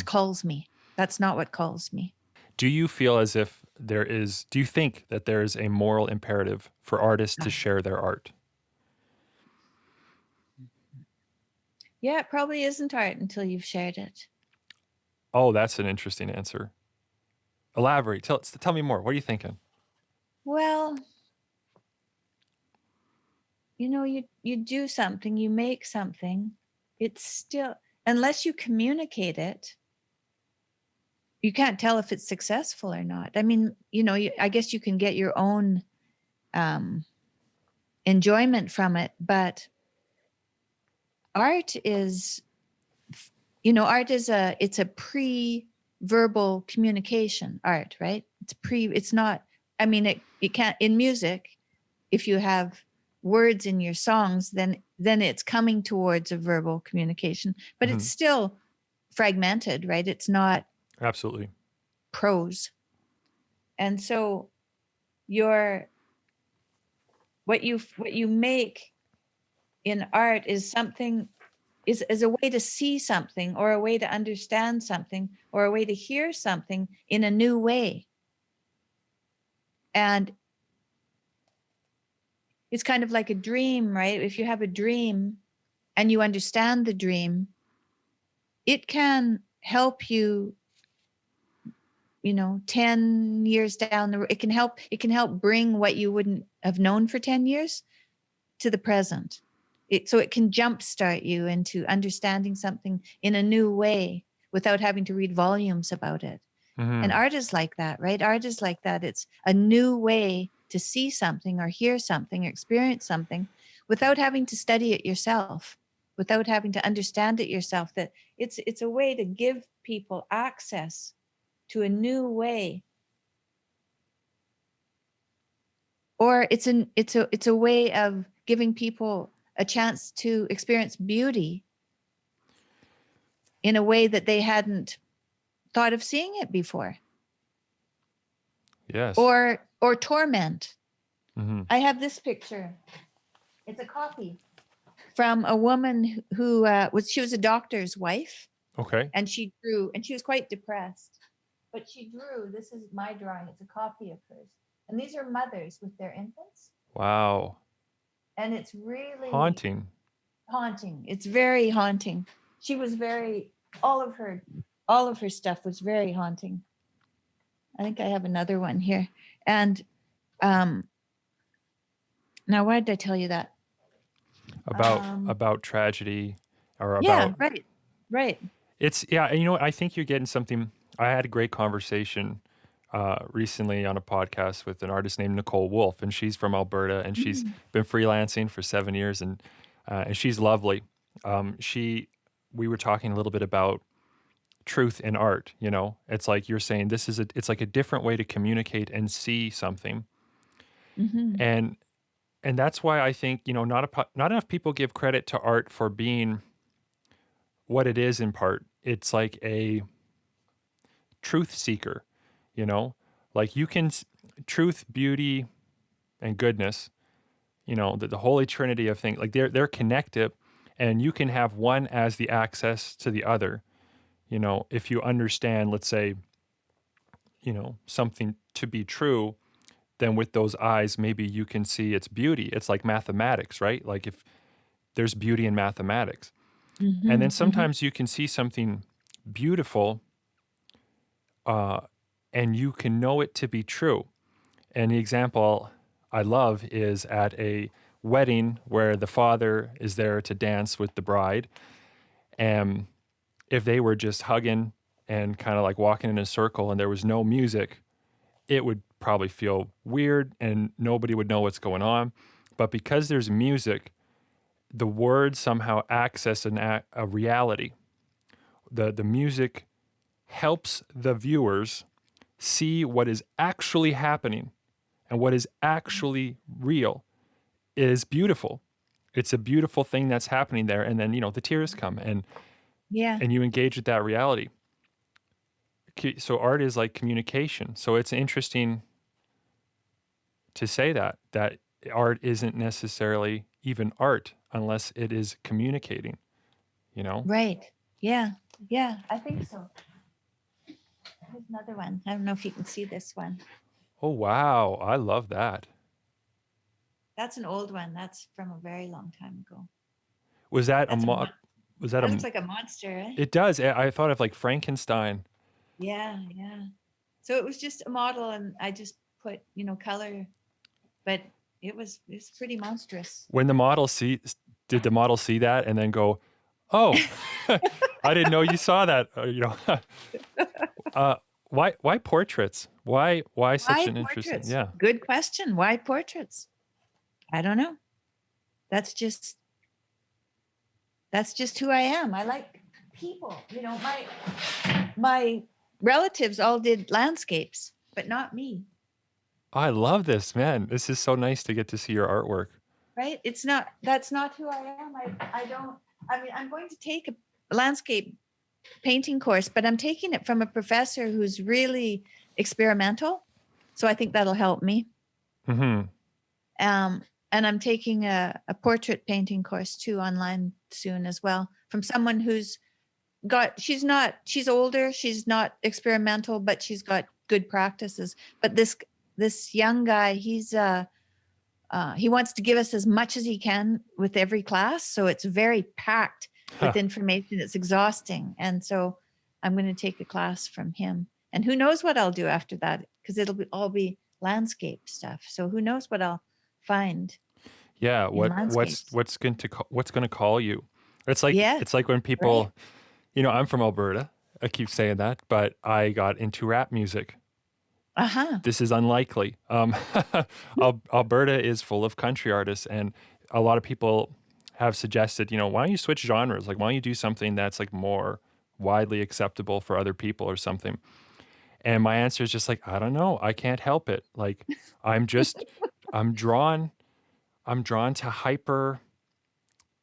calls me. That's not what calls me. Do you feel as if do you think that there is a moral imperative for artists to share their art? Yeah, it probably isn't art until you've shared it. Oh, that's an interesting answer. Elaborate. Tell me more. What are you thinking? Well, you do something, you make something, it's still, unless you communicate it, you can't tell if it's successful or not. I mean, I guess you can get your own enjoyment from it, but art is, it's a pre-verbal communication art, right? It's not, I mean, it can't, in music, if you have words in your songs, then it's coming towards a verbal communication, but it's still fragmented, right? It's not Absolutely prose. And so what you make in art is something, is a way to see something or a way to understand something or a way to hear something in a new way. And it's kind of like a dream, right? If you have a dream and you understand the dream, it can help you, 10 years down the road. It can help bring what you wouldn't have known for 10 years to the present. So it can jumpstart you into understanding something in a new way without having to read volumes about it. And art is like that, right? Art is like that. It's a new way to see something or hear something or experience something without having to study it yourself, without having to understand it yourself. That it's a way to give people access to a new way. Or it's a way of giving people a chance to experience beauty in a way that they hadn't thought of seeing it before. Yes. Or torment. Mm-hmm. I have this picture. It's a copy from a woman who she was a doctor's wife. Okay. And she drew, and she was quite depressed. But she drew, this is my drawing, it's a copy of hers. And these are mothers with their infants. Wow. And it's really haunting. It's very haunting. She was all of her stuff was very haunting. I think I have another one here. And now why did I tell you that? About tragedy or about. Yeah, right. It's, I think you're getting something. I had a great conversation recently on a podcast with an artist named Nicole Wolf, and she's from Alberta, and she's been freelancing for 7 years, and she's lovely. We were talking a little bit about truth in art. It's like you're saying it's like a different way to communicate and see something, and that's why I think not enough people give credit to art for being what it is in part. It's like a truth seeker, like you can truth, beauty, and goodness, the holy trinity of things, like they're connected, and you can have one as the access to the other. If you understand, let's say, something to be true, then with those eyes, maybe you can see its beauty. It's like mathematics, right? Like if there's beauty in mathematics. And then sometimes you can see something beautiful and you can know it to be true. And the example I love is at a wedding where the father is there to dance with the bride. And if they were just hugging and kind of like walking in a circle and there was no music, it would probably feel weird and nobody would know what's going on. But because there's music, the words somehow access a reality. The music helps the viewers see what is actually happening, and what is actually real is beautiful. It's a beautiful thing that's happening there. And then, the tears come and you engage with that reality. So art is like communication. So it's interesting to say that art isn't necessarily even art unless it is communicating, Right. Yeah. I think so. Here's another one. I don't know if you can see this one. Oh, wow. I love that. That's an old one. That's from a very long time ago. Was that that looks like a monster, eh? It does. I thought of like Frankenstein. Yeah. So it was just a model, and I just put, color, but it's pretty monstrous. When did the model see that and then go, "Oh, I didn't know you saw that." Why portraits? Why such an interesting? Yeah. Good question. Why portraits? I don't know. That's just who I am. I like people. My relatives all did landscapes, but not me. I love this, man. This is so nice to get to see your artwork. Right? That's not who I am. I'm going to take a landscape painting course, but I'm taking it from a professor who's really experimental. So I think that'll help me. And I'm taking a portrait painting course too online soon as well, from someone who's she's older, she's not experimental, but she's got good practices. But this young guy, he wants to give us as much as he can with every class. So it's very packed with information. It's exhausting. And so I'm going to take a class from him. And who knows what I'll do after that, because all be landscape stuff. So who knows what I'll find Yeah, in landscapes. what's going to call you? Yes, It's like when right. people, I'm from Alberta. I keep saying that, but I got into rap music. Uh-huh. This is unlikely. Alberta is full of country artists, and a lot of people have suggested, why don't you switch genres? Like, why don't you do something that's like more widely acceptable for other people or something? And my answer is just like, I don't know. I can't help it. Like, I'm just, I'm drawn, I'm drawn to hyper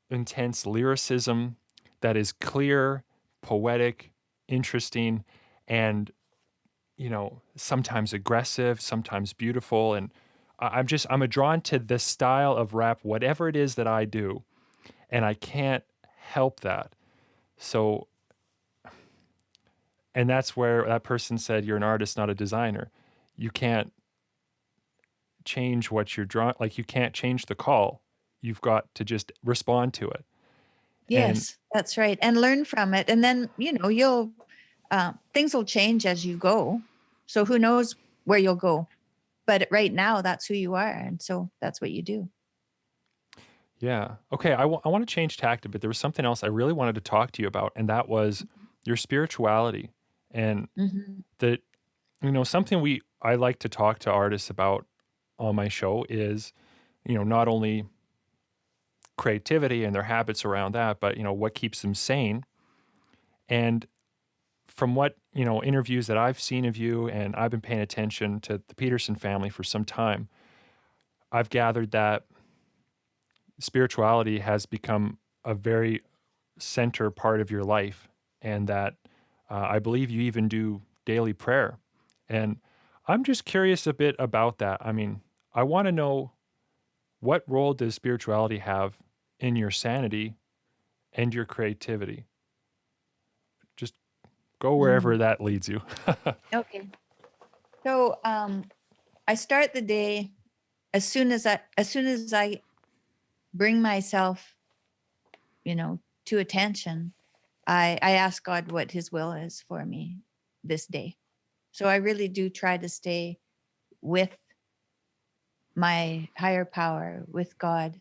intense lyricism that is clear, poetic, interesting, and sometimes aggressive, sometimes beautiful. And I'm drawn to the style of rap, whatever it is that I do. And I can't help that. So, and that's where that person said, you're an artist, not a designer. You can't change what you're drawing. Like, you can't change the call. You've got to just respond to it. And Yes, that's right. And learn from it. And then, you'll, things will change as you go. So who knows where you'll go. But right now, that's who you are. And so that's what you do. yeah. Okay. I want to change tact a bit. There was something else I really wanted to talk to you about, and that was your spirituality. And Mm-hmm. that, something I like to talk to artists about on my show is, not only creativity and their habits around that, but, what keeps them sane. And from what, interviews that I've seen of you, and I've been paying attention to the Peterson family for some time, I've gathered that spirituality has become a very center part of your life, and that I believe you even do daily prayer. And I'm just curious a bit about that. I mean, I want to know, what role does spirituality have in your sanity and your creativity? Just go wherever Mm. that leads you. Okay. So I start the day as soon as I bring myself, to attention, I ask God what his will is for me this day. So I really do try to stay with my higher power, with God,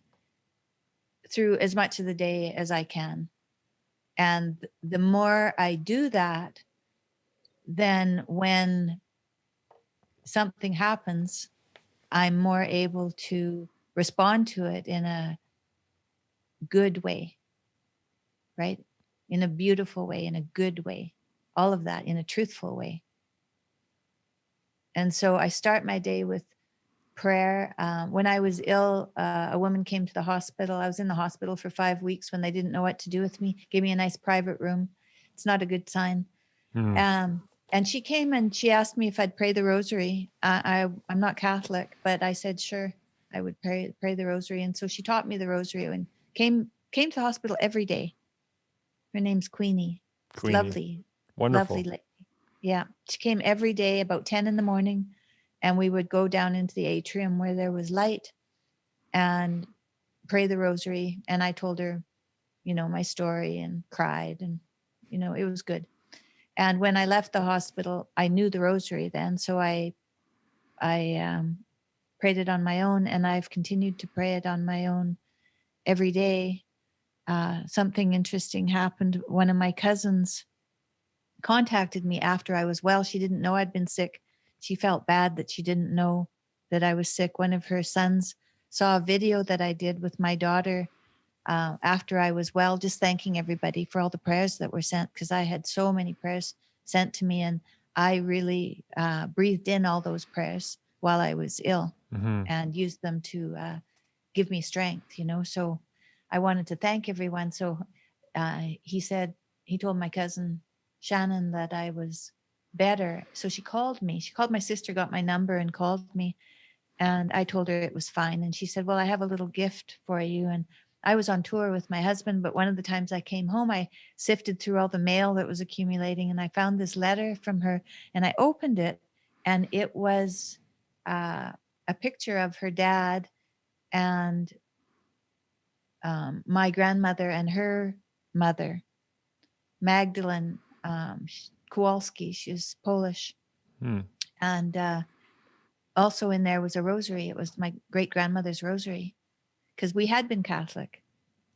through as much of the day as I can. And the more I do that, then when something happens, I'm more able to respond to it in a good way, right? In a beautiful way, in a good way, all of that in a truthful way. And so I start my day with prayer. When I was ill, a woman came to the hospital. I was in the hospital for 5 weeks when they didn't know what to do with me, gave me a nice private room. It's not a good sign. Hmm. And she came and she asked me if I'd pray the rosary. I'm not Catholic, but I said, sure, I would pray the rosary. And so she taught me the rosary and came to the hospital every day. Her name's Queenie. It's Queenie. lovely, lovely Wonderful. lady. Yeah. She came every day about 10 in the morning, and we would go down into the atrium where there was light and pray the rosary. And I told her, my story and cried, and, it was good. And when I left the hospital, I knew the rosary then. So I prayed it on my own, and I've continued to pray it on my own every day. Something interesting happened. One of my cousins contacted me after I was well. She didn't know I'd been sick. She felt bad that she didn't know that I was sick. One of her sons saw a video that I did with my daughter after I was well, just thanking everybody for all the prayers that were sent, because I had so many prayers sent to me, and I really breathed in all those prayers while I was ill Hmm. and used them to give me strength, So I wanted to thank everyone. So he told my cousin Shannon that I was better. So she called me. She called my sister, got my number, and called me. And I told her it was fine. And she said, well, I have a little gift for you. And I was on tour with my husband, but one of the times I came home, I sifted through all the mail that was accumulating, and I found this letter from her, and I opened it, and it was a picture of her dad and my grandmother and her mother, Magdalene Kowalski. She's Polish. Hmm. And also in there was a rosary. It was my great grandmother's rosary, because we had been Catholic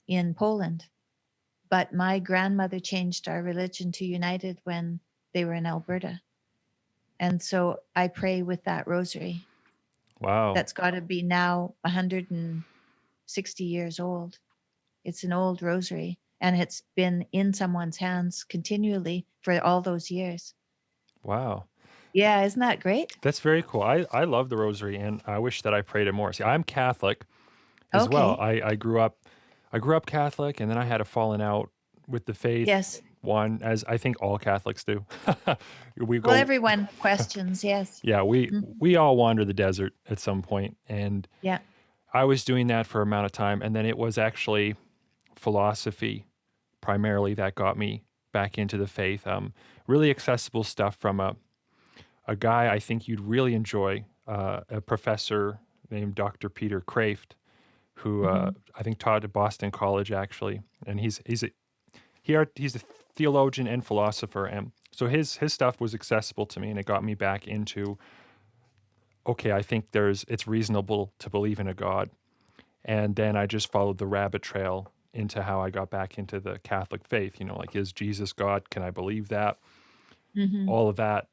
in Poland, but my grandmother changed our religion to United when they were in Alberta. And so I pray with that rosary. Wow. That's got to be now 160 years old. It's an old rosary, and it's been in someone's hands continually for all those years. Wow. Yeah, isn't that great? That's very cool. I love the rosary, and I wish that I prayed it more. See, I'm Catholic as well. Okay. I grew up Catholic, and then I had a falling out with the faith. Yes. One, as I think all Catholics do. We Well, go, everyone questions. Yes. yeah, Mhm. we all wander the desert at some point, and Yeah. I was doing that for a amount of time, and then it was actually philosophy primarily that got me back into the faith. Really accessible stuff from a guy I think you'd really enjoy, a professor named Dr. Peter Kraft, who Hmm. I think taught at Boston College actually, and he's a theologian and philosopher, and so his stuff was accessible to me, and it got me back into, okay, I think it's reasonable to believe in a God, and then I just followed the rabbit trail into how I got back into the Catholic faith. Like, is Jesus God? Can I believe that? Hmm. All of that.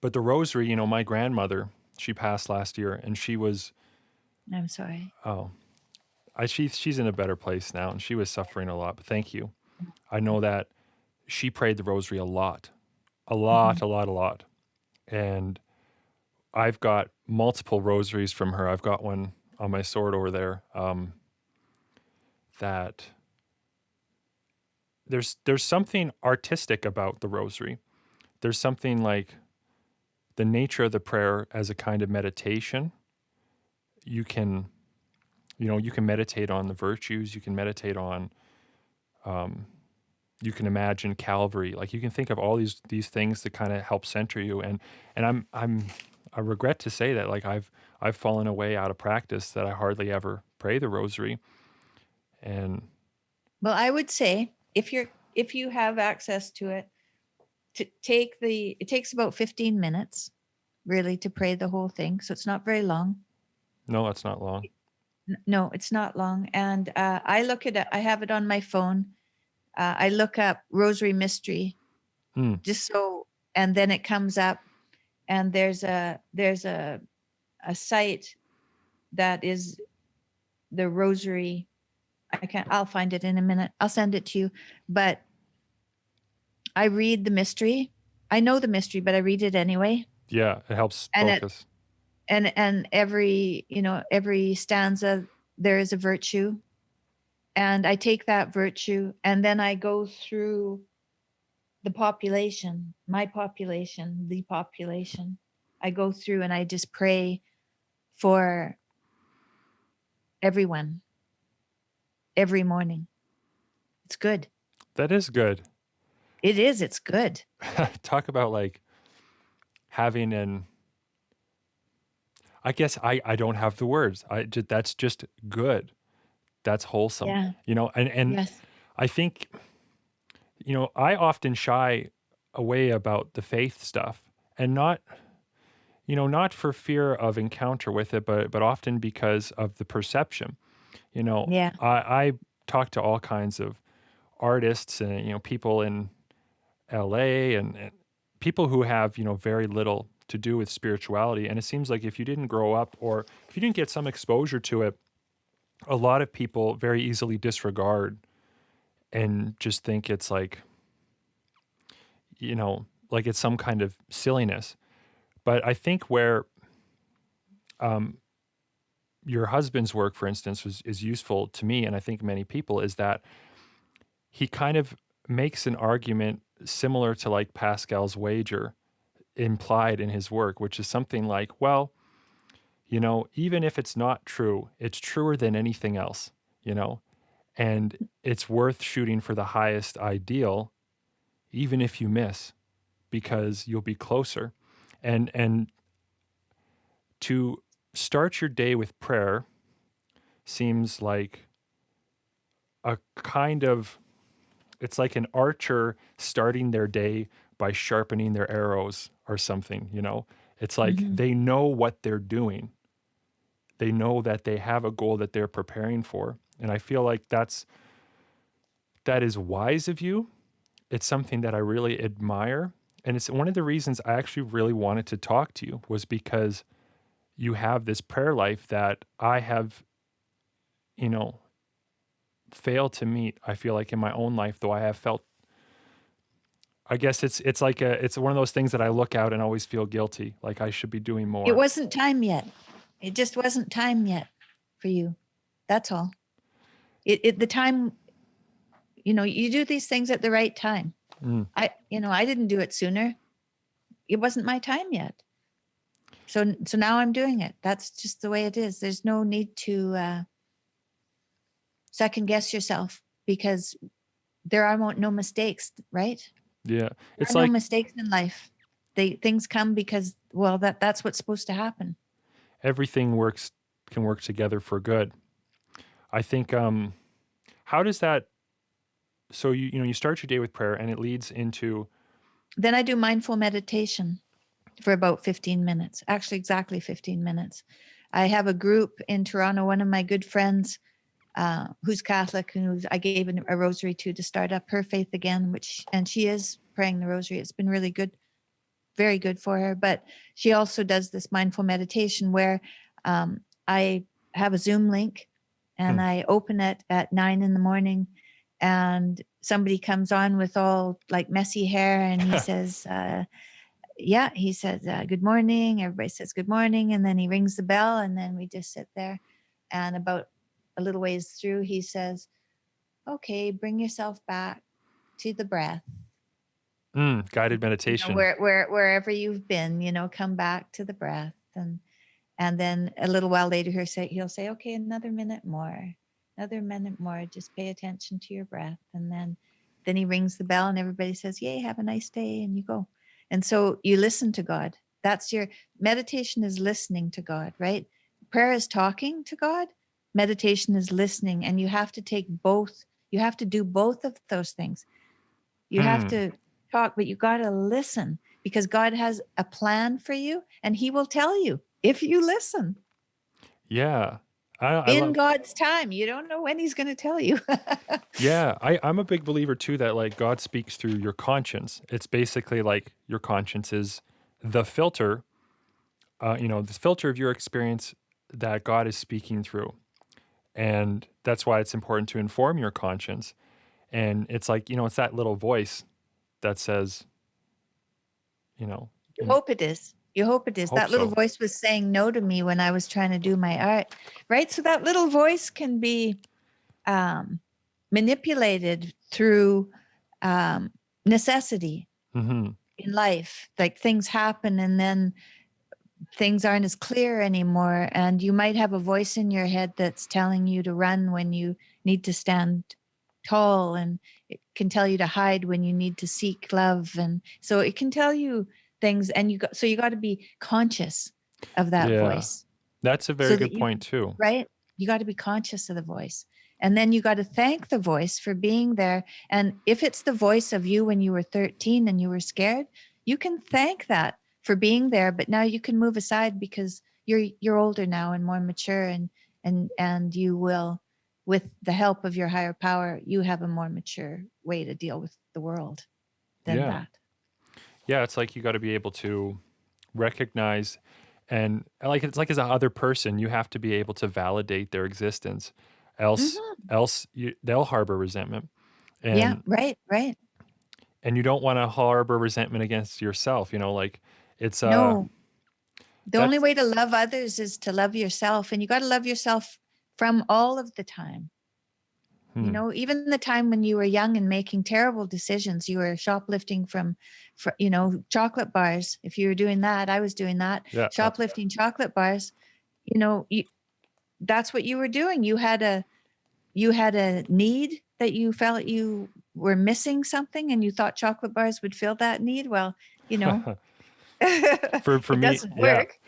But the rosary, my grandmother, she passed last year, and she was, I'm sorry. oh, she's in a better place now, and she was suffering a lot. But thank you. I know that she prayed the rosary a lot, a Hmm. lot, a lot, a lot. And I've got multiple rosaries from her. I've got one on my sword over there. That there's something artistic about the rosary. There's something like the nature of the prayer as a kind of meditation. You can, you can meditate on the virtues. You can meditate on, you can imagine Calvary. Like, you can think of all these things that kind of help center you. And I regret to say that, like, I've fallen away out of practice, that I hardly ever pray the rosary. And Well, I would say if you have access to it, it takes about 15 minutes really to pray the whole thing. So it's not very long. no, that's not long. No, it's not long. And I have it on my phone. I look up Rosary Mystery Hmm. just so, and then it comes up, and there's a site that is the Rosary. I'll find it in a minute. I'll send it to you. But I read the mystery. I know the mystery, but I read it anyway. Yeah, it helps And it focus. and every stanza there is a virtue, and I take that virtue and then I go through the population, my population, the population. I go through and I just pray for everyone every morning. It's good. That is good. It is. It's good. Talk about, like, having I guess I don't have the words. That's just good. That's wholesome. Yeah. And Yes. I think, I often shy away about the faith stuff, and not for fear of encounter with it, but often because of the perception. Yeah. I talk to all kinds of artists and, people in LA, and people who have, very little to do with spirituality. And it seems like if you didn't grow up, or if you didn't get some exposure to it, a lot of people very easily disregard and just think it's like, like it's some kind of silliness. But I think where your husband's work, for instance, is useful to me, and I think many people, is that he kind of makes an argument similar to, like, Pascal's wager implied in his work, which is something like, well, even if it's not true, it's truer than anything else, and it's worth shooting for the highest ideal, even if you miss, because you'll be closer. And to start your day with prayer seems like a kind of, it's like an archer starting their day by sharpening their arrows or something, you know? It's like Hmm. they know what they're doing. They know that they have a goal that they're preparing for. And I feel like that is wise of you. It's something that I really admire. And it's one of the reasons I actually really wanted to talk to you was because you have this prayer life that I have, you know, failed to meet. I feel like in my own life, though I have felt, I guess it's one of those things that I look out and always feel guilty, like I should be doing It more. wasn't time yet. It just wasn't time yet for you. That's all. The time, you do these things at the right time. Mm. I didn't do it sooner. It wasn't my time yet. So now I'm doing it. That's just the way it is. There's no need to second guess yourself because there are no mistakes, right? Yeah. There It's are no like mistakes in life. Things come because, well, that's what's supposed to happen. everything can work together for good. I think how does that, so you start your day with prayer and it leads into Then I do mindful meditation for about 15 minutes, actually exactly 15 minutes. I have a group in Toronto, one of my good friends who's Catholic and I gave a rosary to start up her faith again, and she is praying the rosary. It's been really good, very good for her. But she also does this mindful meditation where I have a Zoom link and I open it at 9 a.m. and somebody comes on with all like messy hair and he says, he says, good morning. Everybody says good morning. And then he rings the bell and then we just sit there. And about a little ways through, he says, okay, bring yourself back to the breath. guided meditation. Wherever you've been, come back to the breath. And then a little while later, he'll say, okay, another minute more, just pay attention to your breath. And then he rings the bell and everybody says, yay, have a nice day. And you go. And so you listen to God. That's your meditation is listening to God, right? Prayer is talking to God. Meditation is listening. And you have to take both. You have to do both of those things. You have to talk, but you got to listen because God has a plan for you and he will tell you if you listen. Yeah. I In love, God's time. You don't know when he's going to tell you. yeah, I'm a big believer too that like God speaks through your conscience. It's basically like your conscience is the filter, this filter of your experience that God is speaking through. And that's why it's important to inform your conscience. And it's like, it's that little voice that says, you know, You hope it is. You hope it is. hope That little so. voice was saying no to me when I was trying to do my art, right? So that little voice can be manipulated through necessity Mm-hmm. in life. Like things happen and then things aren't as clear anymore. And you might have a voice in your head that's telling you to run when you need to stand tall, and it can tell you to hide when you need to seek love. And so it can tell you things, and you got to be conscious of that Yeah. voice That's a very so that good point too. right? You got to be conscious of the voice. And then you got to thank the voice for being there. And if it's the voice of you when you were 13 and you were scared, you can thank that for being there. But now you can move aside because you're older now and more mature, and you will, with the help of your higher power, you have a more mature way to deal with the world than Yeah. that. Yeah. It's like you got to be able to recognize and like it's like as a other person, you have to be able to validate their existence. Else, Mhm. they'll harbor resentment. Yeah, And right. and you don't want to harbor resentment against yourself, like it's No, the only that's way to love others is to love yourself, and you got to love yourself from all of the time. hmm, Even the time when you were young and making terrible decisions, you were shoplifting from chocolate bars. If you were doing that, I was doing that, yeah, shoplifting chocolate bars. You that's what you were doing. You had a need that you felt you were missing something, and you thought chocolate bars would fill that need. Well, for it me, doesn't yeah, work.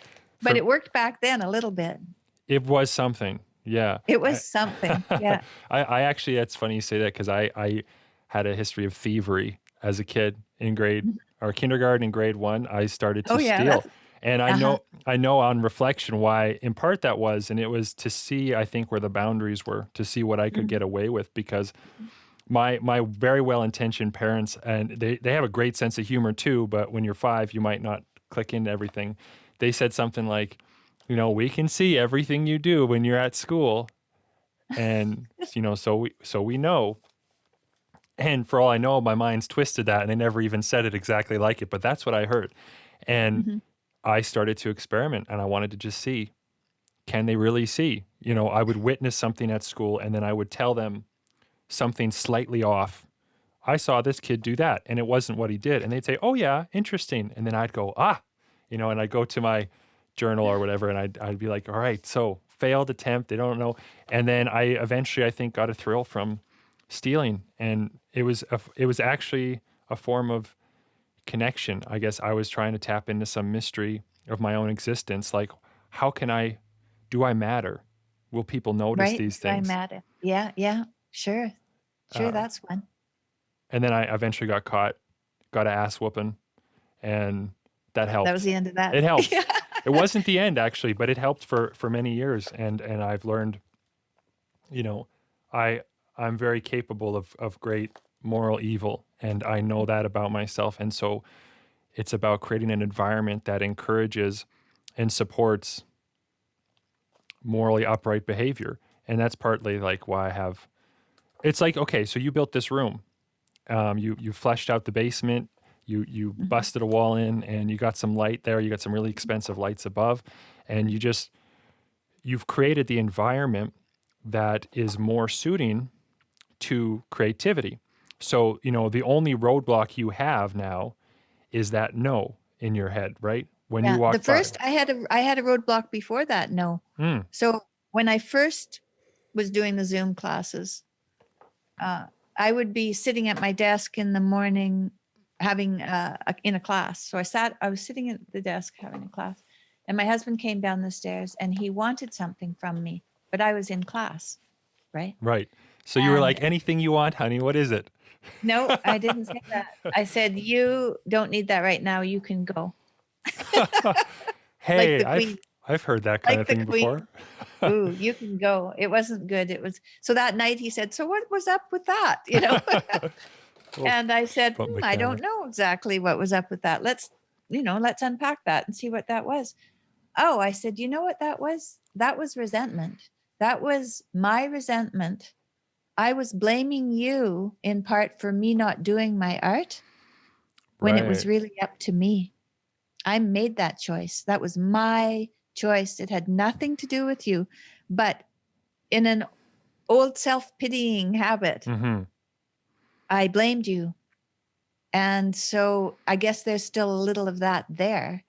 But For it worked back then a little bit. it was something. Yeah. It was something. Yeah. I actually, it's funny you say that because I had a history of thievery as a kid in grade Mhm. or kindergarten in grade one. I started Oh to yeah, steal. that's And uh-huh. I know on reflection why in part that was, and it was to see, I think, where the boundaries were, to see what I could Mhm. get away with because my very well-intentioned parents, and they have a great sense of humor too, but when you're 5, you might not click into everything. They said something like, we can see everything you do when you're at school. And so we know. And for all I know, my mind's twisted that and they never even said it exactly like it, but that's what I heard. And Mhm. I started to experiment and I wanted to just see, can they really see? I would witness something at school and then I would tell them something slightly off. I saw this kid do that and it wasn't what he did. And they'd say, "Oh yeah, interesting." And then I'd go, and I'd go to my journal or whatever and I'd be like, "All right, so failed attempt, they don't know." And then I eventually I think got a thrill from stealing and it was actually a form of connection. I guess I was trying to tap into some mystery of my own existence. Like, how can do I matter? Will people notice Right. these I'm things? at it. Yeah, yeah. Sure. Sure, Uh, that's one. and then I eventually got caught, got a ass whooping, and that That was helped. the end of that. It helped. Yeah. It wasn't the end actually, but it helped for many years. And I've learned, you know, I I'm very capable of great moral evil, and I know that about myself. And so it's about creating an environment that encourages and supports morally upright behavior. And that's partly like why I have. It's like, okay, so you built this room. You fleshed out the basement. You Mhm. busted a wall in, and you got some light there. You got some really expensive lights above, and you've created the environment that is more suiting to creativity. So the only roadblock you have now is that no in your head, right? When you Yeah. The walk by. first I had a roadblock before that, no. Mm, So when I first was doing the Zoom classes, uh, I would be sitting at my desk in the morning having in a class. So I was sitting at the desk having a class, and my husband came down the stairs and he wanted something from me, but I was in class, right? right. So you were And like, anything you want, honey. What is it? no, I didn't say that. I said, "You don't need that right now. You can go." Like Hey, the I've queen, I've heard that kind like of the thing queen. before. Ooh, you can go. It wasn't good. It was so that night he said, "So what was up with that?" You know? We'll And I said, bump the I camera. don't know exactly what was up with that. Let's unpack that and see what that was. Oh, I said, you know what that was? That was resentment. That was my resentment. I was blaming you in part for me not doing my art when it was Right. really up to me. I made that choice. That was my choice. It had nothing to do with you. But in an old self pitying habit, Mm-hmm. I blamed you. And so I guess there's still a little of that there.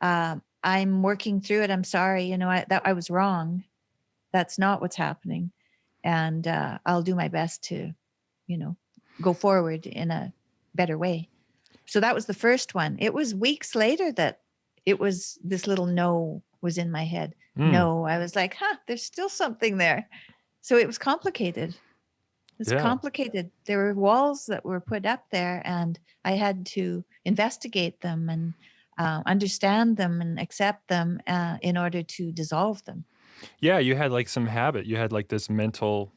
I'm working through it. I'm sorry. I was wrong. That's not what's happening. And I'll do my best to, you know, go forward in a better way. So that was the first one. It was weeks later that it was this little no was in my head. Mm, No, I was like, there's still something there. So it was complicated. It's yeah. complicated. There were walls that were put up there, and I had to investigate them and understand them and accept them in order to dissolve them. Yeah, you had like some habit. You had like this mental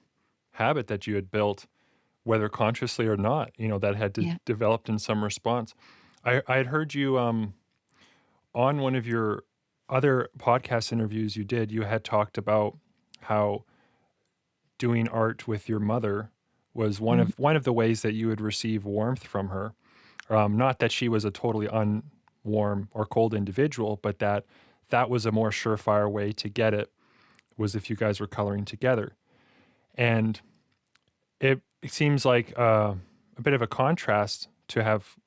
habit that you had built, whether consciously or not, that had Yeah. developed in some response. I had heard you on one of your other podcast interviews you did, you had talked about how doing art with your mother was Mhm. one of the ways that you would receive warmth from her. Not that she was a totally unwarm or cold individual, but that was a more surefire way to get it was if you guys were coloring together. And it seems like a bit of a contrast to have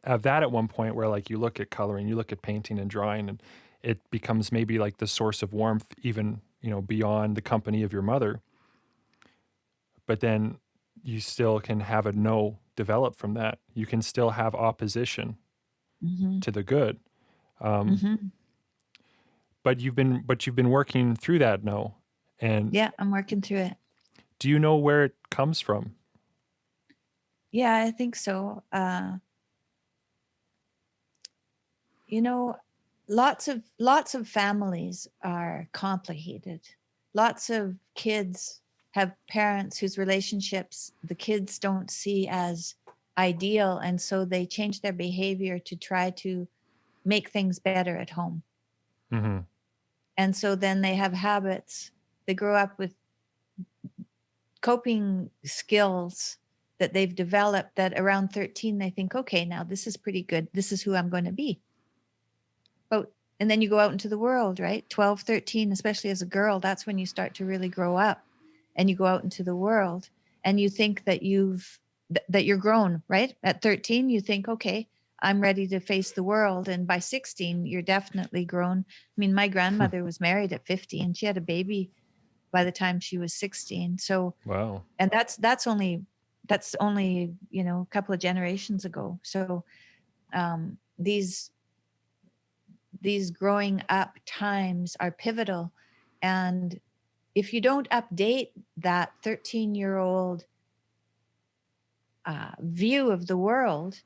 that at one point where like you look at coloring, you look at painting and drawing, and it becomes maybe like the source of warmth, even beyond the company of your mother. But then you still can have a no develop from that. You can still have opposition Mhm. to the good. Um, Mhm. but you've been working through that now. And Yeah, I'm working through it. do you know where it comes from? Yeah, I think so. You know, lots of families are complicated. Lots of kids have parents whose relationships the kids don't see as ideal, and so they change their behavior to try to make things better at home. Mm-hmm. And so then they have habits. They grow up with coping skills that they've developed that around 13 they think, okay, now this is pretty good. This is who I'm going to be. But and then you go out into the world, right? 12, 13, especially as a girl, that's when you start to really grow up, and you go out into the world and you think that that you're grown, right? At 13 you think, okay, I'm ready to face the world, and by 16 you're definitely grown. I mean, my grandmother was married at 50 and she had a baby by the time she was 16. So, Wow. and that's only a couple of generations ago. So these growing up times are pivotal, and if you don't update that 13-year-old view of the world,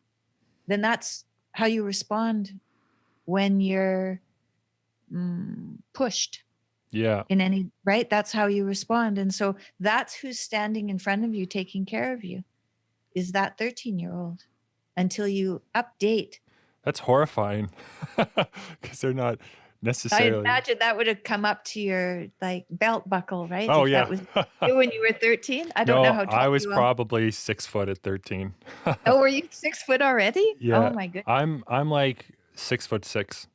then that's how you respond when you're pushed Yeah. in any, right? That's how you respond. And so that's who's standing in front of you taking care of you, is that 13-year-old, until you update. That's horrifying because they're not I necessarily. imagine that would have come up to your like belt buckle, right? Oh, If yeah. that was you when you were 13. I don't know No, how I tall was you are. probably 6 foot at 13. Oh, were you 6 foot already? Yeah. Oh my goodness. I'm like 6'6".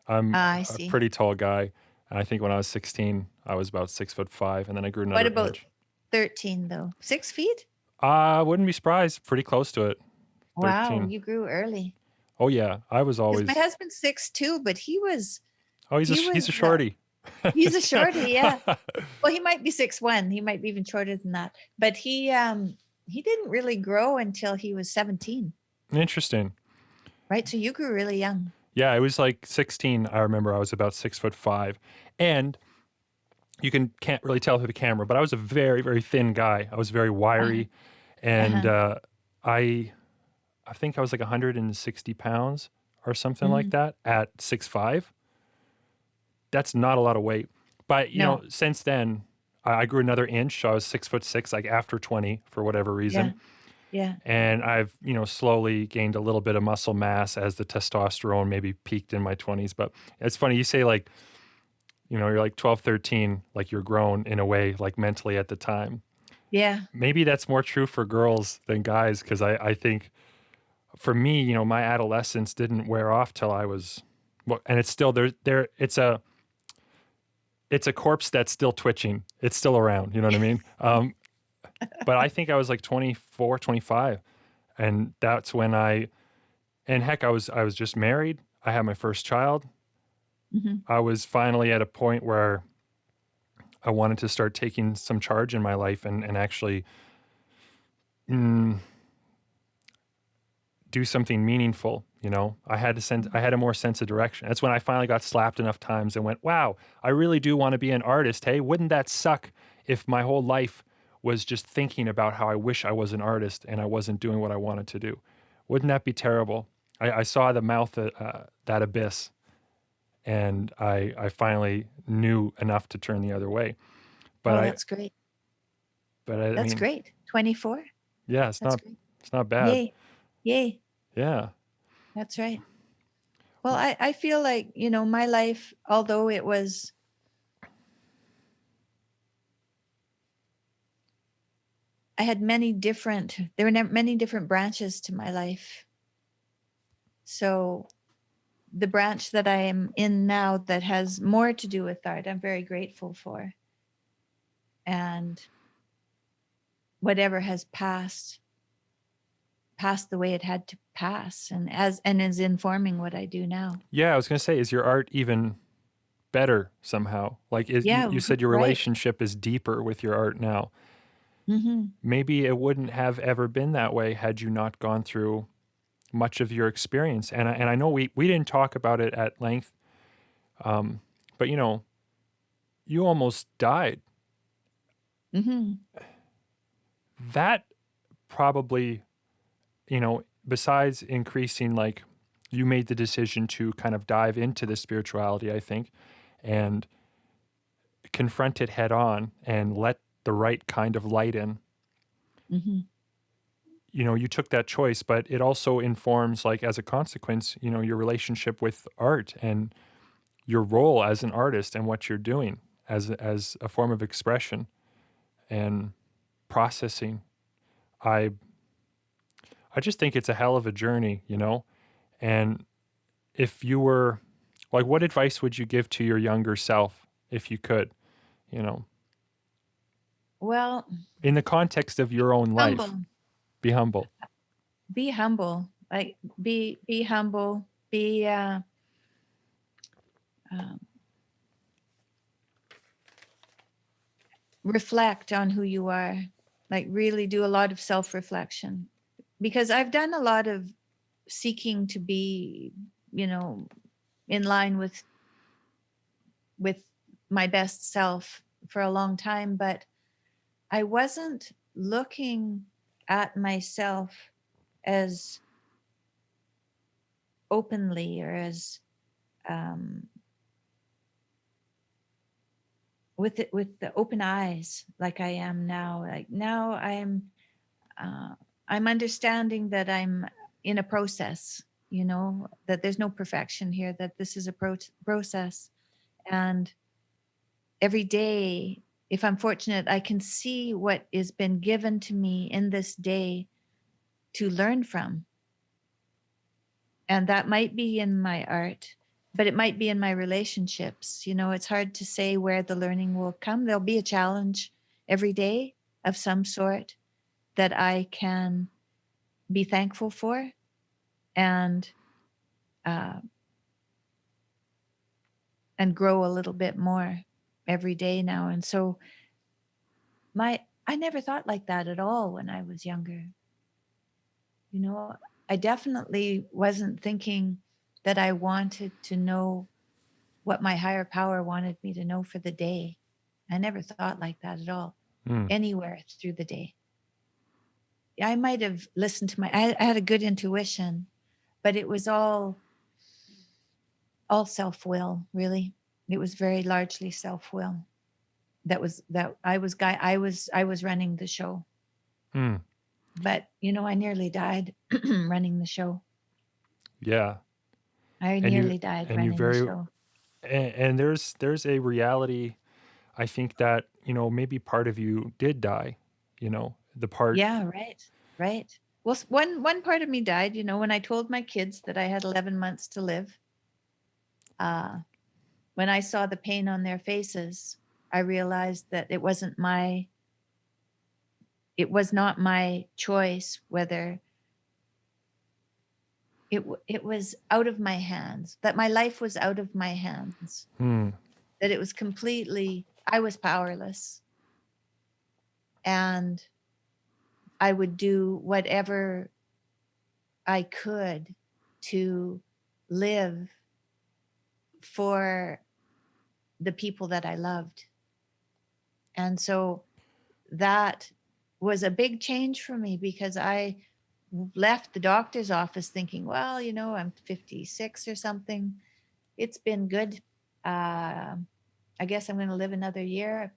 I'm I a see. pretty tall guy. And I think when I was 16, I was about 6'5", and then I grew What another about inch. 13 though? 6 feet? I wouldn't be surprised. Pretty close to it. Wow, 13. you grew early. Oh yeah, I was Because my always. husband's 6'2", but Oh, he's he a was shorty. he's a Just kidding. shorty, yeah. Well, he might be 6'1". He might be even shorter than that. But he didn't really grow until he was 17, Interesting. right? So you grew really young. Yeah, it was like 16. I remember I was about 6'5", and you can't really tell through the camera, but I was a very, very thin guy. I was very wiry, and Uh-huh. I think I was like 160 pounds or something like Mhm. that at 6'5". That's not a lot of weight. But, No. since then, I grew another inch. So I was 6'6", like after 20 for whatever Yeah. reason. Yeah. And I've, slowly gained a little bit of muscle mass as the testosterone maybe peaked in my 20s. But it's funny, you say like, you're like 12, 13, like you're grown in a way, like mentally at the time. Yeah. Maybe that's more true for girls than guys, because I think for me, my adolescence didn't wear off till I was, well, and it's still there. It's a corpse that's still twitching. It's still around. You know what I mean? But I think I was like 24, 25. And that's when and heck, I was just married. I had my first child. Mhm. I was finally at a point where I wanted to start taking some charge in my life and actually do something meaningful. I had a more sense of direction. That's when I finally got slapped enough times and went, wow, I really do want to be an artist. Hey, wouldn't that suck if my whole life was just thinking about how I wish I was an artist and I wasn't doing what I wanted to do? Wouldn't that be terrible? I saw the mouth of that abyss, and I finally knew enough to turn the other way. But Oh, that's great. I That's mean, great. 24. yeah, That's great. it's not bad. Yay. Yay. Yeah. That's right. Well, I feel like, my life, although it was, there were many different branches to my life. So the branch that I am in now that has more to do with art, I'm very grateful for. And whatever has passed the way it had to pass, and is informing what I do now. Yeah, I was going to say, is your art even better somehow? Like, Yeah, you said your right. relationship is deeper with your art now. Mm-hmm. Maybe it wouldn't have ever been that way had you not gone through much of your experience. And I know we didn't talk about it at length, But you almost died. Hmm. That probably, besides increasing, like, you made the decision to kind of dive into the spirituality, I think, and confront it head on and let the right kind of light in. Hmm. You took that choice, but it also informs, like, as a consequence, your relationship with art and your role as an artist and what you're doing as a form of expression and processing. I I just think it's a hell of a journey. And if you were, like, what advice would you give to your younger self if you could, you know, Well, in the context of your own life? humble. Be humble. Be humble. Like be humble. Be um, reflect on who you are. Like really do a lot of self-reflection. Because I've done a lot of seeking to be, you know, in line with my best self for a long time, but I wasn't looking at myself as openly or as um, with the open eyes like I am now. Like now uh, I'm understanding that I'm in a process. That there's no perfection here. That this is a process, and every day, if I'm fortunate, I can see what has been given to me in this day to learn from. And that might be in my art, but it might be in my relationships. It's hard to say where the learning will come. There'll be a challenge every day of some sort that I can be thankful for and uh, and grow a little bit more every day now. And so I never thought like that at all when I was younger. You know, I definitely wasn't thinking that I wanted to know what my higher power wanted me to know for the day. I never thought like that at all, Mm, anywhere through the day. I might have listened to I had a good intuition, but it was all self-will, really. It was very largely self-will. That I was running the show. mm, But I nearly died running the show. yeah. I And you nearly died and you running the very show. and there's a reality, I think, that, maybe part of you did die, the part. Yeah, right, right. Well, one part of me died, when I told my kids that I had 11 months to live. Uh, when I saw the pain on their faces, I realized that it was not my choice whether it was out of my hands, that my life was out of my hands, Mm, that it was completely, I was powerless, and I would do whatever I could to live for the people that I loved. And so that was a big change for me because I left the doctor's office thinking, well, I'm 56 or something. It's been good. Uh, I guess I'm going to live another year.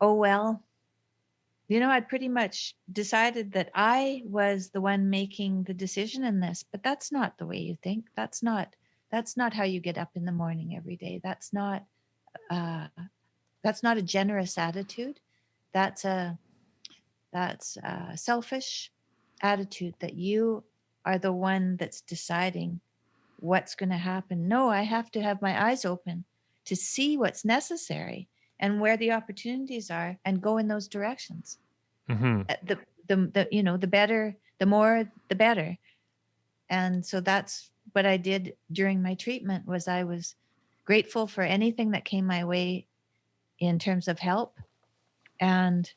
Oh, well, I'd pretty much decided that I was the one making the decision in this, but that's not the way you think. That's not how you get up in the morning every day. Uh, that's not a generous attitude. That's a selfish attitude that you are the one that's deciding what's going to happen. No, I have to have my eyes open to see what's necessary and where the opportunities are and go in those directions. mm-hmm. The better, the more, the better. And so that's what I did during my treatment. Was I was grateful for anything that came my way in terms of help, and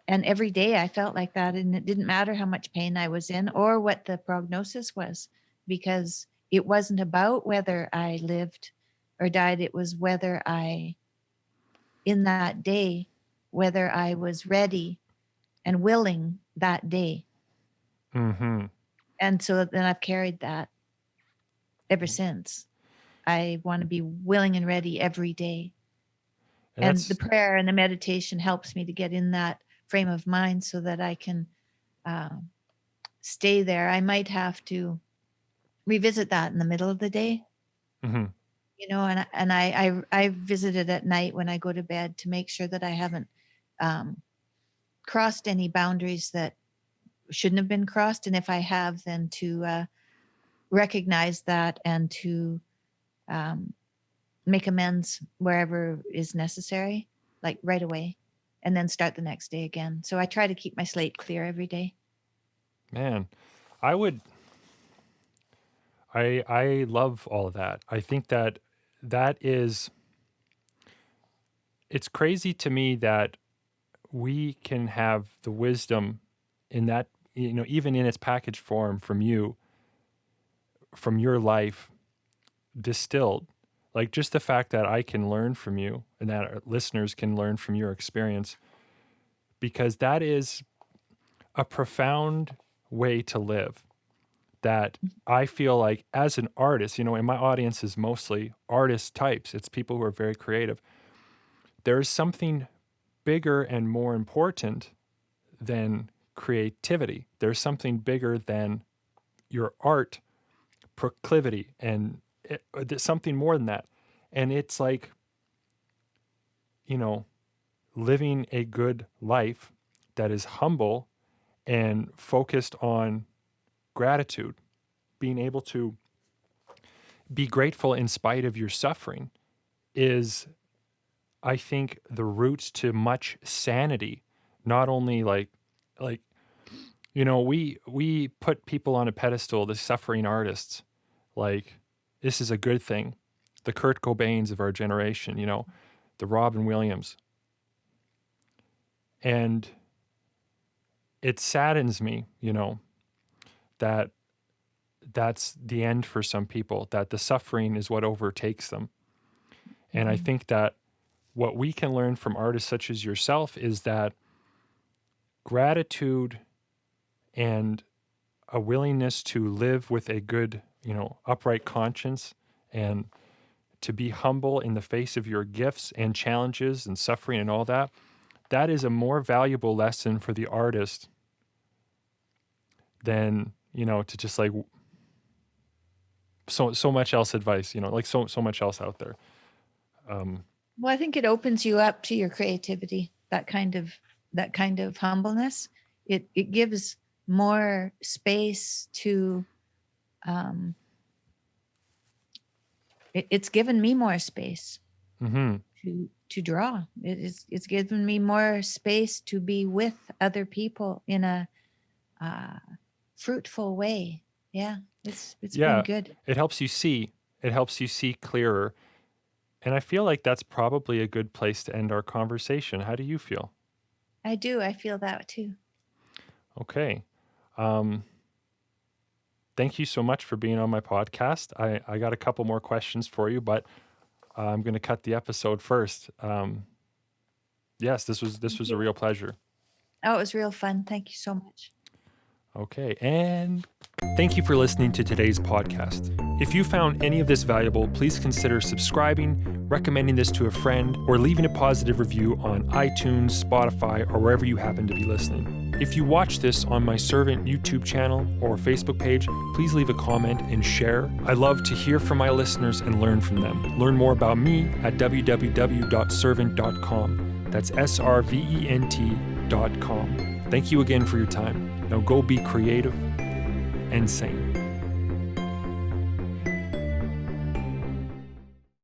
every day I felt like that, and it didn't matter how much pain I was in or what the prognosis was, because it wasn't about whether I lived or died. It was whether in that day, whether I was ready and willing that day. Mm-hmm. And so then I've carried that ever since. I want to be willing and ready every day. And the prayer and the meditation helps me to get in that frame of mind so that I can stay there. I might have to revisit that in the middle of the day, mm-hmm. And I visit it at night when I go to bed to make sure that I haven't crossed any boundaries that shouldn't have been crossed. And if I have, then to recognize that and to make amends wherever is necessary, like right away, and then start the next day again. So I try to keep my slate clear every day. Man, I love all of that. I think that is, it's crazy to me that we can have the wisdom in that, even in its packaged form from you, from your life distilled. Like just the fact that I can learn from you and that our listeners can learn from your experience, because that is a profound way to live that I feel like as an artist, and my audience is mostly artist types. It's people who are very creative. There's something bigger and more important than creativity. There's something bigger than your art proclivity, and there's something more than that. And it's like, living a good life that is humble and focused on gratitude, being able to be grateful in spite of your suffering is, I think, the roots to much sanity. Not only like, we put people on a pedestal, the suffering artists, like this is a good thing. The Kurt Cobains of our generation, the Robin Williams. And it saddens me, that that's the end for some people, that the suffering is what overtakes them. And I think that what we can learn from artists such as yourself is that gratitude and a willingness to live with a good, upright conscience and to be humble in the face of your gifts and challenges and suffering and all that, that is a more valuable lesson for the artist than, to just like so much else advice, like so much else out there. Well, I think it opens you up to your creativity, that kind of humbleness. It gives more space to, it's given me more space to draw. It's given me more space to be with other people in a fruitful way. Yeah, it's been good. It helps you see. It helps you see clearer. And I feel like that's probably a good place to end our conversation. How do you feel? I do. I feel that too. Okay. Thank you so much for being on my podcast. I got a couple more questions for you, but I'm going to cut the episode first. Yes, this was a real pleasure. Oh, it was real fun. Thank you so much. Okay, and thank you for listening to today's podcast. If you found any of this valuable, please consider subscribing, recommending this to a friend, or leaving a positive review on iTunes, Spotify, or wherever you happen to be listening. If you watch this on my Servant YouTube channel or Facebook page, please leave a comment and share. I love to hear from my listeners and learn from them. Learn more about me at www.servant.com. That's SRVENT.com. Thank you again for your time. Now go be creative and sane.